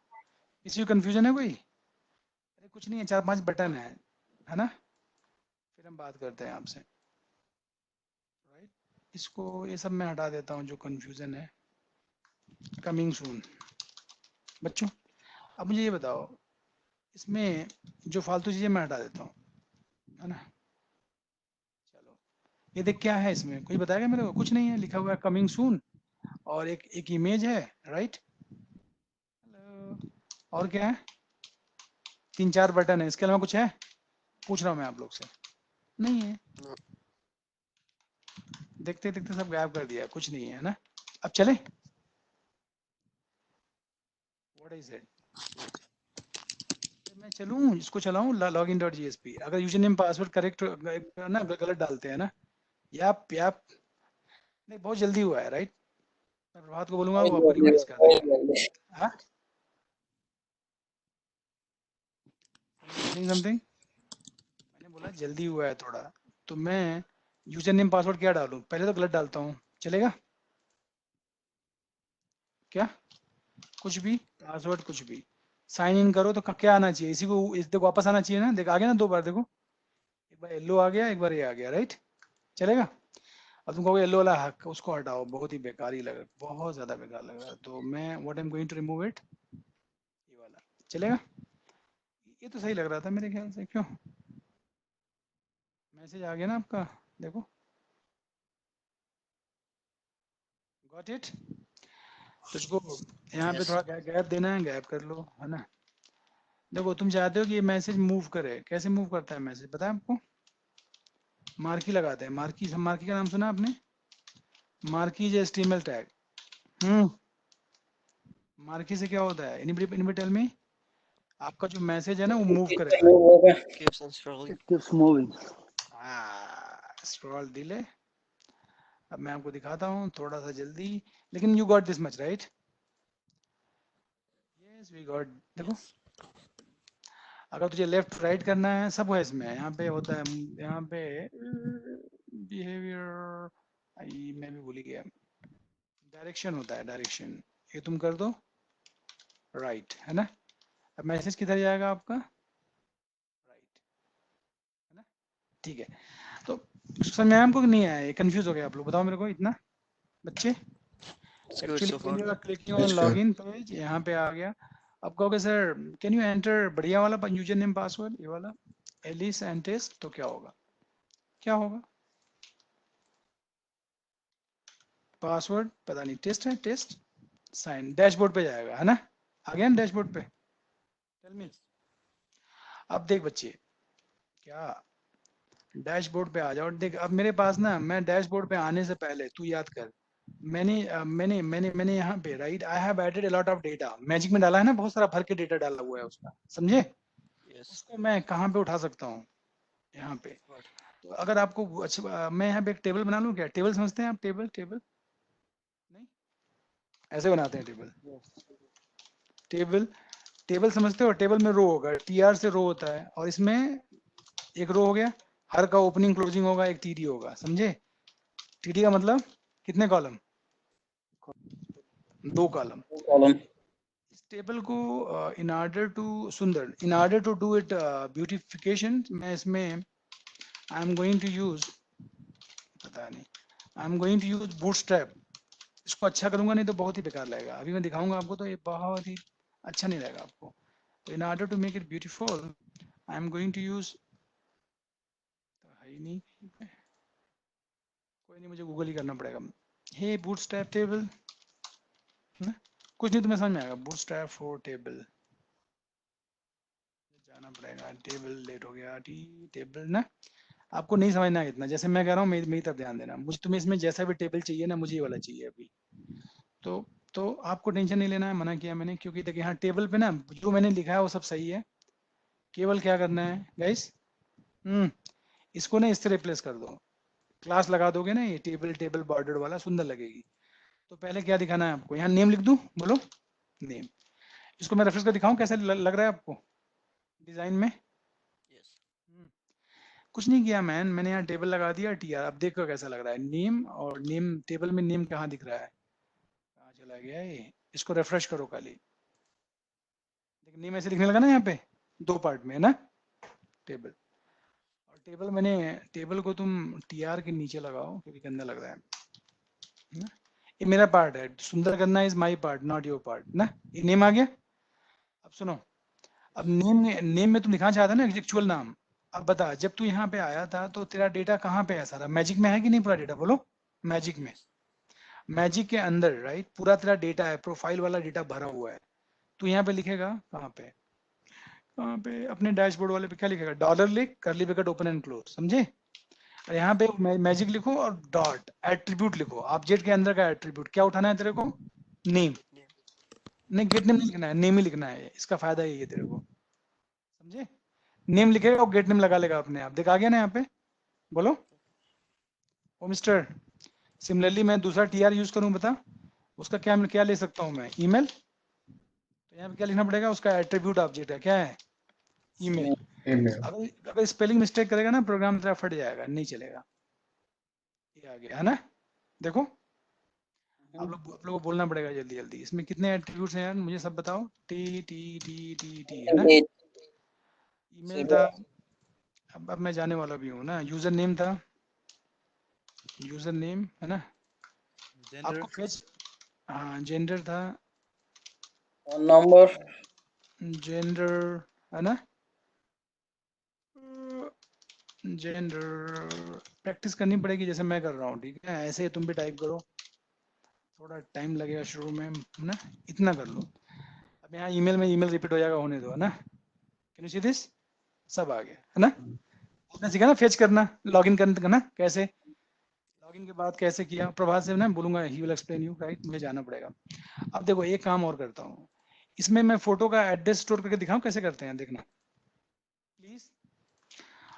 किसी को कंफ्यूजन है कोई? अरे कुछ नहीं है, 4-5 बटन है ना। फिर हम बात करते हैं आपसे, राइट। इसको ये सब मैं हटा देता हूँ जो कंफ्यूजन है। कमिंग सून बच्चों। अब मुझे ये बताओ, इसमें जो फालतू चीजें मैं हटा देता हूँ, है ना। चलो ये देख क्या है इसमें, कोई बताएगा मेरे को? कुछ नहीं है, लिखा हुआ है कमिंग सून और एक इमेज है, राइट। हेलो, और क्या है? 3-4 बटन है, इसके अलावा कुछ है? पूछ रहा हूँ मैं आप लोग से। नहीं है,
No.
देखते देखते सब गायब कर दिया, कुछ नहीं है ना। अब चले, व्हाट इज इट? मैं चलूं इसको चलाऊं login.jsp। अगर यूजर नेम पासवर्ड करेक्ट ना गलत डालते हैं ना, याप नहीं बहुत जल्दी हुआ है, राइट। मैं प्रभात को बोलूंगा वो आपको रिवाइज कर देगा। हाँ समथिंग मैंने बोला जल्दी हुआ है थोड़ा, तो मैं यूजर नेम पासवर्ड क्या डालूं? पहले तो गलत डालता हूँ, चलेगा क्या? कुछ भी पासवर्ड कुछ भी, साइन इन करो तो क्या आना चाहिए? इसी को इस देखो वापस आना चाहिए ना, देख आ गया ना 2 बार, देखो एक बार येलो आ गया, एक बार ये आ गया, राइट। चलेगा? अब तुम कहोगे येलो वाला हक उसको हटाओ, बहुत ही बेकार ही लग रहा है, बहुत ज्यादा बेकार लग रहा है, तो मैं what I am going to remove it, ये वाला। चलेगा? ये तो सही लग रहा था मेरे ख्याल से, क्यों? मैसेज आ गया ना आपका, देखो, गॉट इट। तुझको यहाँ पे
Yes.
थोड़ा गैप देना है, गैप कर लो, है ना। देखो तुम चाहते हो कि ये मैसेज मूव करे, कैसे मूव करता है मैसेज पता है आपको? मार्की लगाते हैं, मार्की का नाम सुना आपने? मार्की जो HTML टैग। मार्की से क्या होता है? Anybody tell me. आपका जो मैसेज है ना वो मूव करेगा।
Keeps on scrolling.
It keeps moving.
Scroll delay. अब मैं आपको दिखाता हूँ थोड़ा सा जल्दी, लेकिन you got this much right? Yes we got. देखो
Yes.
अगर तुझे लेफ्ट राइट करना है सब है इसमें, यहाँ पे होता है, यहाँ पे बिहेवियर, मैं भी भूल ही गया, डायरेक्शन होता है, डायरेक्शन, ये तुम कर दो राइट, है ना। अब मैसेज किधर जाएगा आपका? राइट, है ना। ठीक है, तो समझ में आया हमको कि नहीं आया? कंफ्यूज हो गया आप लोग? बताओ मेरे को इतना बच्चे।
It's good so far.
Actually clicking on
That's good.
Login page, यहाँ पे आ गया। अब कहोगे सर कैन यू एंटर बढ़िया वाला यूजर नेम पासवर्ड, ये वाला एलिस एंड टेस्ट, तो क्या होगा? क्या होगा? पासवर्ड पता नहीं, टेस्ट है, टेस्ट साइन, डैशबोर्ड पे जाएगा, है ना। आ गया ना डैशबोर्ड पे? Tell me. अब देख बच्चे, क्या डैशबोर्ड पे आ जाओ। देख अब मेरे पास ना, मैं डैशबोर्ड पे आने से पहले तू याद कर, मैंने यहाँ पे right, I have added a lot of data, magic में डाला है ना, बहुत सारा भर के डेटा डाला हुआ है उसका, समझे?
Yes.
उसको मैं कहाँ पे उठा सकता हूँ? यहाँ पे।
What?
तो अगर आपको अच्छा, मैं यहाँ पे एक टेबल बना लूँ क्या? टेबल समझते हैं आप? टेबल नहीं, ऐसे बनाते हैं टेबल। टेबल समझते हो? टेबल में रो होगा, TR से रो होता है, और इसमें एक रो हो गया, हर का ओपनिंग क्लोजिंग होगा, एक TD होगा, समझे? TD का मतलब कितने कॉलम? 2 कॉलम।
कॉलम।
इस टेबल को in order to do it beautification, मैं इसमें I am going to use bootstrap. इसको अच्छा करूंगा, नहीं तो बहुत ही बेकार लगेगा। अभी मैं दिखाऊंगा आपको तो ये बहुत ही अच्छा नहीं लगेगा आपको। तो in order to make it beautiful I am going to use, है ही नहीं कहीं पे, कोई नहीं, मुझे गूगल ही करना पड़ेगा। हे बूटस्ट्रैप टेबल, कुछ नहीं तुम्हें समझ में आएगा। बूटस्ट्रैप फॉर टेबल जाना पड़ेगा। टेबल लेट हो गया, टेबल ना, आपको नहीं समझना है इतना। जैसे मैं कह रहा हूँ मेरी तरफ ध्यान देना। मुझे तुम्हें इसमें जैसा भी टेबल चाहिए ना, मुझे ये वाला चाहिए अभी। तो आपको टेंशन नहीं लेना है, मना किया मैंने, क्योंकि देखिए यहाँ टेबल पे ना जो मैंने लिखा है वो सब सही है। केवल क्या करना है गाइस, इसको ना इससे रिप्लेस कर दो। क्लास लगा दोगे ना, ये टेबल बॉर्डर वाला सुंदर लगेगी। तो पहले क्या दिखाना है आपको, यहाँ नेम लिख दूं, बोलो नेम। इसको मैं रेफरेंस कर दिखाऊं कैसे लग रहा है आपको डिजाइन में।
Yes.
कुछ नहीं किया मैंने यहाँ टेबल लगा दिया टीआर। अब देखो कैसा लग रहा है नेम, और नेम टेबल में नेम कहाँ दिख रहा है, कहाँ चला गया ये। इसको रिफ्रेश करो खाली, देखो नेम ऐसे दिखने लगा ना यहाँ पे 2 पार्ट में है ना टेबल। और टेबल को तुम टीआर के नीचे लगाओ क्योंकि गंदा लग रहा है ना। ये मेरा पार्ट है, सुंदर करना is my part not your part ना। ये नेम आ गया। अब सुनो, अब नेम में तुम लिखना चाहता ना एक्चुअल नाम। अब बता, जब तू यहाँ पे आया था तो तेरा डेटा कहाँ पे है सारा, मैजिक में है कि नहीं पूरा डेटा, बोलो। मैजिक में, मैजिक के अंदर राइट पूरा तेरा डेटा है, प्रोफाइल वाला डेटा भरा हुआ है। तू यहाँ पे लिखेगा कहाँ पे अपने डैशबोर्ड वाले पे क्या लिखेगा, डॉलर लिख, करली ब्रैकेट ओपन एंड क्लोज, समझे। और यहाँ पे मैजिक लिखो और डॉट एट्रीब्यूट लिखो। ऑब्जेक्ट के अंदर का एट्रीब्यूट क्या उठाना है तेरे को, नेम। नहीं गेट नेम नहीं लिखना है, नेम ही लिखना है। इसका फायदा यही है तेरे को, समझे। नेम लिखेगा और गेट नेम लगा लेगा अपने आप। देख आ गया ना यहाँ पे, बोलो ओ मिस्टर। सिमिलरली मैं दूसरा टीआर यूज करूं, बता उसका क्या ले सकता हूं मैं, ईमेल। तो यहाँ पे क्या लिखना पड़ेगा, उसका एट्रीब्यूट ऑब्जेक्ट है, क्या है, ईमेल।
email.
अगर स्पेलिंग मिस्टेक करेगा ना प्रोग्राम तेरा फट जाएगा, नहीं चलेगा। ये आ गया है ना, देखो। आप लोग को बोलना पड़ेगा जल्दी जल्दी। इसमें कितने एट्रीब्यूट्स हैं यार, मुझे सब बताओ। T T T T T है ना। ईमेल था, अब मैं जाने वाला भी हूँ ना। यूजर नेम था, यूजर नेम है ना। आपको फेच, हाँ जेंडर था,
फोन नंबर,
जेंडर है ना। जेंडर प्रैक्टिस करनी पड़ेगी जैसे मैं कर रहा हूँ, ठीक है। ऐसे तुम भी टाइप करो, थोड़ा टाइम लगेगा शुरू में है ना, इतना कर लो। अब यहाँ ईमेल में ईमेल रिपीट हो जाएगा, होने दो है ना। कैन यू सी दिस, सब आ गया है ना। आपने सीखा ना फेच करना, लॉगिन करना कैसे, लॉगिन के बाद कैसे किया। प्रभात से ना बोलूंगा, he will explain you right, मुझे जाना पड़ेगा। अब देखो एक काम और करता हूँ, इसमें मैं फोटो का एड्रेस स्टोर करके दिखाऊं कैसे करते हैं, देखना प्लीज।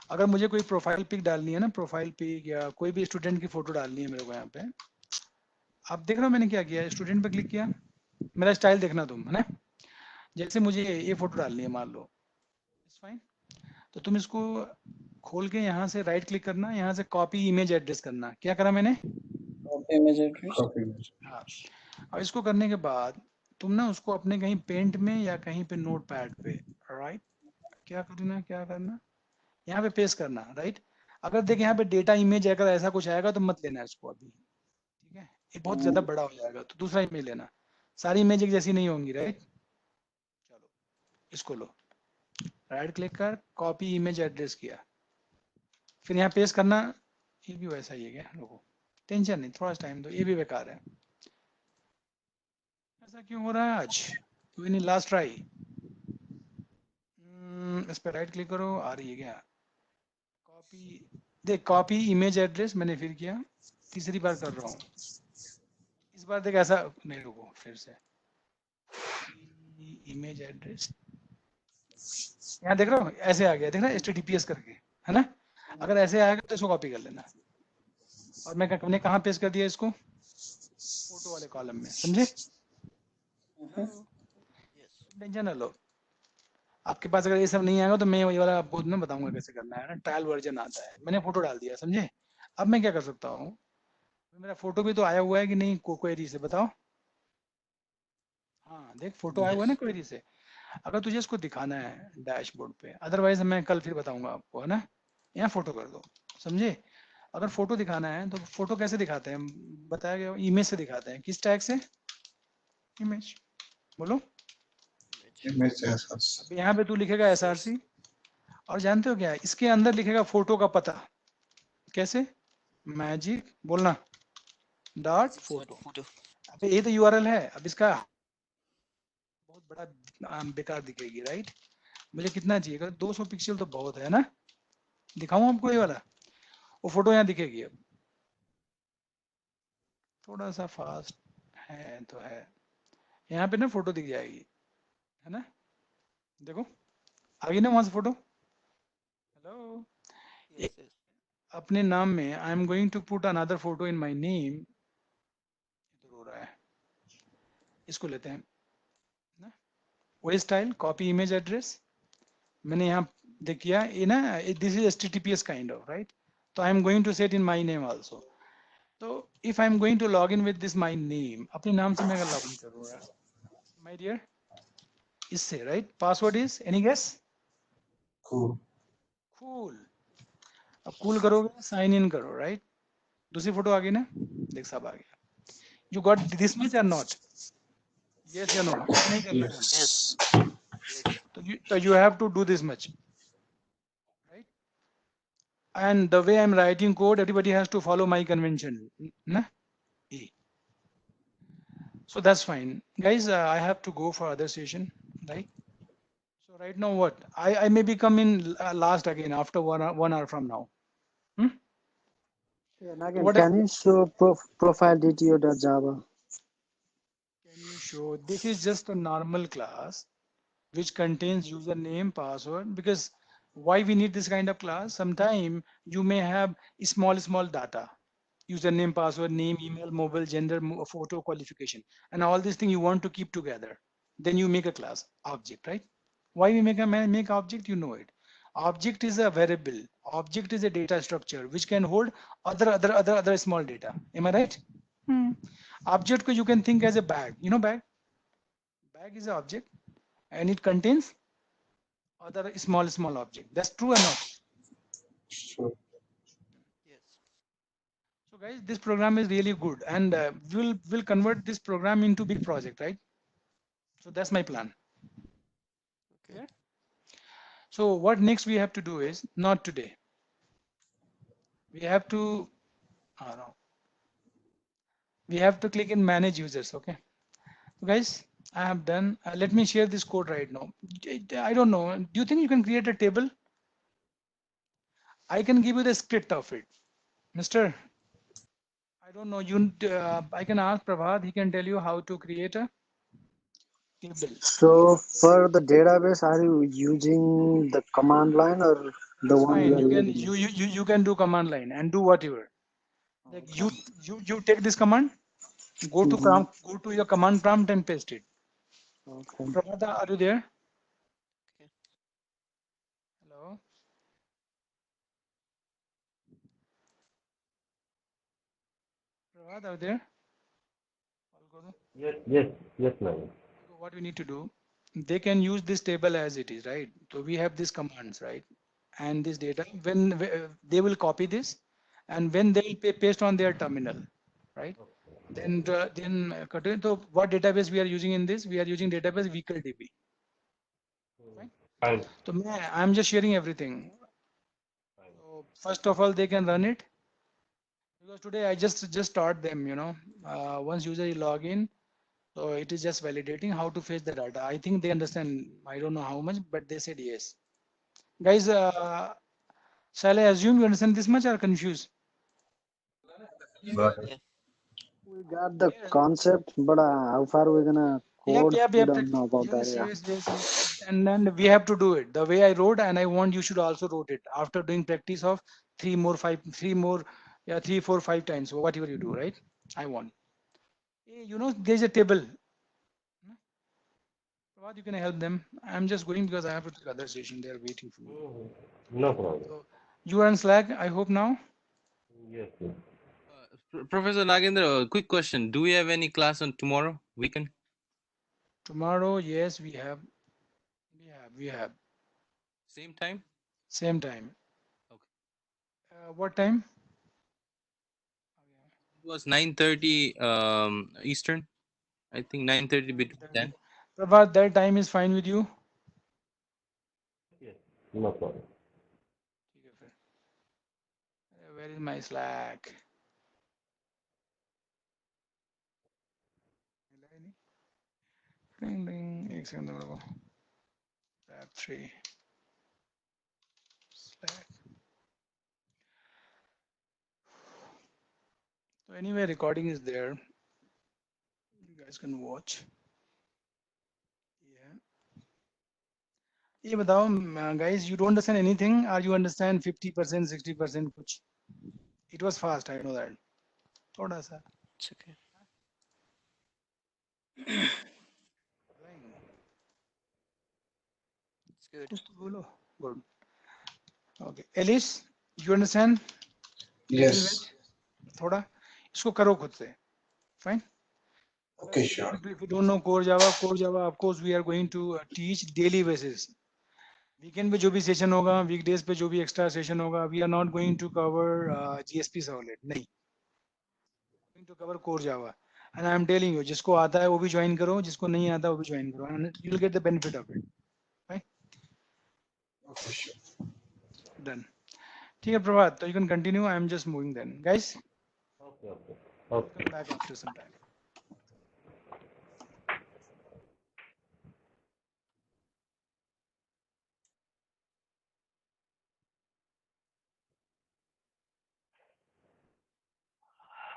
अगर मुझे कोई प्रोफाइल पिक डालनी है ना, प्रोफाइल पिक या कोई भी स्टूडेंट की फोटो डालनी है मेरे को यहाँ पे, आप देख रहे हो मैंने क्या किया, स्टूडेंट पे क्लिक किया। मेरा स्टाइल देखना तुम है ना। जैसे मुझे ये फोटो डालनी है मान लो, इट्स फाइन। तो तुम इसको खोल के यहाँ से राइट क्लिक करना, यहाँ से कॉपी इमेज एड्रेस करना। क्या करा मैंने,
copy image address.
Copy image.
हाँ। और इसको करने के बाद तुम ना उसको अपने कहीं पेंट में या कहीं पे नोट पैड पे, राइट, क्या करना यहाँ पे पेस्ट करना, राइट। अगर देख यहाँ पे डेटा इमेज अगर ऐसा कुछ आएगा तो मत लेना इसको अभी, ठीक है। ये बहुत ज्यादा बड़ा हो जाएगा, तो दूसरा इमेज लेना। सारी इमेज एक जैसी नहीं होंगी, राइट। चलो इसको लो, राइट क्लिक कर, कॉपी इमेज एड्रेस किया, फिर यहाँ पेस्ट करना। ये भी वैसा ही है क्या, लोगों टेंशन नहीं, थोड़ा टाइम दो, ये भी बेकार है। ऐसा क्यों हो रहा है आज, कोई नहीं, लास्ट ट्राई। इस पर राइट क्लिक करो, आ रही है क्या, कॉपी, देख कॉपी इमेज एड्रेस मैंने फिर किया, तीसरी बार कर रहा हूँ। इस बार देख ऐसा नहीं, रुको फिर से, इमेज एड्रेस यहाँ देख रहा हूँ ऐसे आ गया, देख रहा है HTTPS करके, है ना। अगर ऐसे आएगा तो इसको कॉपी कर लेना। और मैंने कहाँ पेस्ट कर दिया इसको, फोटो वाले कॉलम में, समझे। टेंशन ना लो, आपके पास अगर ये सब नहीं आएगा तो मैं ये वाला आपको ना बताऊंगा कैसे करना है ना। ट्रायल वर्जन आता है, मैंने फोटो डाल दिया, समझे। अब मैं क्या कर सकता हूँ, मेरा फोटो भी तो आया हुआ है कि नहीं, क्वेरी से बताओ। हाँ देख फोटो आया हुआ है ना क्वेरी से, अगर तुझे इसको दिखाना है डैशबोर्ड पे, अदरवाइज मैं कल फिर बताऊंगा आपको, है ना। यहाँ फोटो कर दो, समझे। अगर फोटो दिखाना है तो फोटो कैसे दिखाते हैं, बताया गया इमेज से दिखाते हैं। किस टैग से? इमेज, बोलो।
Image as
अब यहाँ पे तू लिखेगा SRC, और जानते हो क्या है, इसके अंदर लिखेगा फोटो का पता। कैसे? मैजिक बोलना डॉट फोटो।
photo.
अब ये तो URL है, अब इसका बहुत बड़ा बेकार दिखेगी, राइट। मुझे कितना चाहिए, 200 पिक्सल तो बहुत है ना। दिखाऊं आपको ये वाला, वो फोटो यहाँ दिखेगी। अब थोड़ा सा फास्ट है तो है, यहाँ पे ना फोटो दिख जाएगी, है ना। देखो आ गई ना वहां से फोटो। Hello,
Yes, yes.
अपने नाम में I am going to put another photo in my name. तो रो रहा है, इसको लेते हैं ना। वही स्टाइल, कॉपी इमेज एड्रेस मैंने यहाँ देख किया, ये ना this is HTTPS kind of, right. तो I am going to set in my name also. तो if I am going to log in with this my name, अपने नाम से मैं अगर लॉग इन करूंगा माय डियर, इससे, right. Password is any guess?
cool.
Cool. अब cool करोगे, साइन इन करो, राइट। दूसरी फोटो आ गई ना, देख सब आ गया। यू गॉट दिस मच और नॉट? यस या नो? नहीं करना है
Yes.
Yes.
तो you have to do this much, right. And the way I am writing code, everybody has to follow my convention ना। E. So that's fine, guys. I have to go for other session, right? So right now, what I may be coming last again after 1 hour from now. Hmm?
Yeah, Nagin,
What
can you show profile DTO.java?
can you show? This is just a normal class which contains username, password. Because why we need this kind of class? Sometime you may have small data, username, password, name, email, mobile, gender, photo, qualification, and all these things you want to keep together. Then you make a class object, right? Why we make object? You know it. Object is a variable. Object is a data structure which can hold other small data. Am I right? Object ko you can think as a bag. You know bag? Bag is an object and it contains other small object. That's true or not?
Sure.
Yes.
So guys, this program is really good, and we'll convert this program into big project, right? So that's my plan.
Okay.
Yeah. So what next we have to do is, not today. We have to, no. We have to click in manage users. Okay, so guys, I have done. Let me share this code right now. I don't know. Do you think you can create a table? I can give you the script of it, Mister. I don't know. I can ask Prabhat. He can tell you how to create a table.
So for the database, are you using the command line or the
It's
one you
fine.
are
You can
using?
you can do command line and do whatever. Like you take this command, go to go to your command prompt and paste it.
Okay.
Prabhat, are you there?
Okay.
Hello. Prabhat, are you there?
Yes, ma'am.
So what we need to do, they can use this table as it is, right? So we have these commands, right? And this data, when they will copy this, and when they will paste on their terminal, right? Then so what database we are using in this? We are using database Vehicle-DB. Right?
Fine.
So I'm just sharing everything. So first of all, they can run it, because today I just taught them, once user log in, so it is just validating how to fetch the data. I think they understand. I don't know how much, but they said yes. Guys, shall I assume you understand this much or confused?
Got it.
Yeah.
We got the concept, but how far we're gonna code, we don't know about that.
Yes. And then we have to do it the way I wrote, and I want you should also wrote it after doing practice of 3, 4, 5 times. So whatever you do, right? I want. Hey, there's a table. What you can help them? I'm just going because I have to take other session. They are waiting for me.
No problem.
So you are on Slack, I hope now.
Yes.
Professor Nagendra, quick question. Do we have any class on tomorrow, weekend?
Tomorrow, yes, we have.
Same time?
Same time.
Okay.
What time?
It was 9:30 Eastern. I think 9:30 between 10.
Prabhat, that time is fine with you?
Yes, no problem.
Where is my Slack? Ding ding. एक second रुको. Tab 3. Slack. So anyway, recording is there. You guys can watch. Yeah. ये बताओ, guys, you don't understand anything, or you understand 50%, 60% कुछ? It was fast, I know that. थोड़ा सा.
It's okay. It's good.
कुछ तो बोलो. Good. Okay. Alice, you understand?
Yes.
थोड़ा. इसको करो खुद से. Fine.
Okay, sure.
If you don't know core Java, of course, we are going to teach daily basis. Weekend पे जो भी session होगा, weekdays पे जो भी extra session होगा, we are not going to cover GSP servlet. नहीं. Going to cover core Java. And I am telling you, जिसको आता है वो भी join करो, जिसको नहीं आता वो भी join करो, and you will get the benefit of it. Right?
Okay, sure.
Done. ठीक है प्रभात, so you can continue. I am just moving then, guys.
Okay, okay. Okay.
Come back after some time.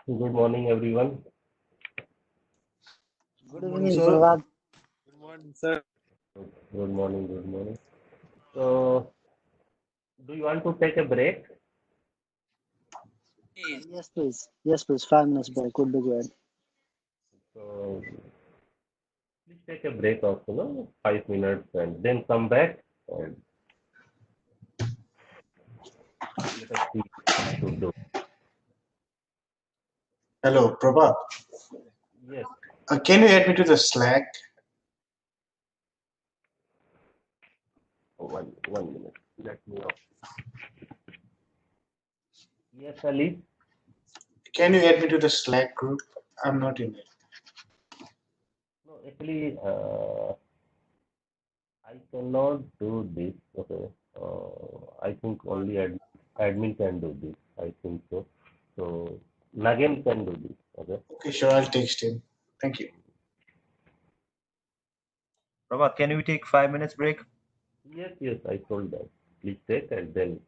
Good morning, everyone.
Good evening, Prabhat.
Good morning, sir.
Good morning, good morning. So, do you want to take a break?
Yes, please. Yes, please. 5 minutes break would be good.
So, please take a break of 5 minutes and then come back and let us see what to do.
Hello, Prabhat.
Yes.
Can you add me to the Slack?
One minute. Let me know. Yes, Ali.
Can you add me to the Slack group? I'm not in it.
No, actually, I cannot do this. Okay. I think only admin can do this. I think so. So Nagin can do this. Okay.
Okay, sure. I'll text him. Thank you.
Prabhat, can we take 5 minutes break?
Yes, I told that. Please take and then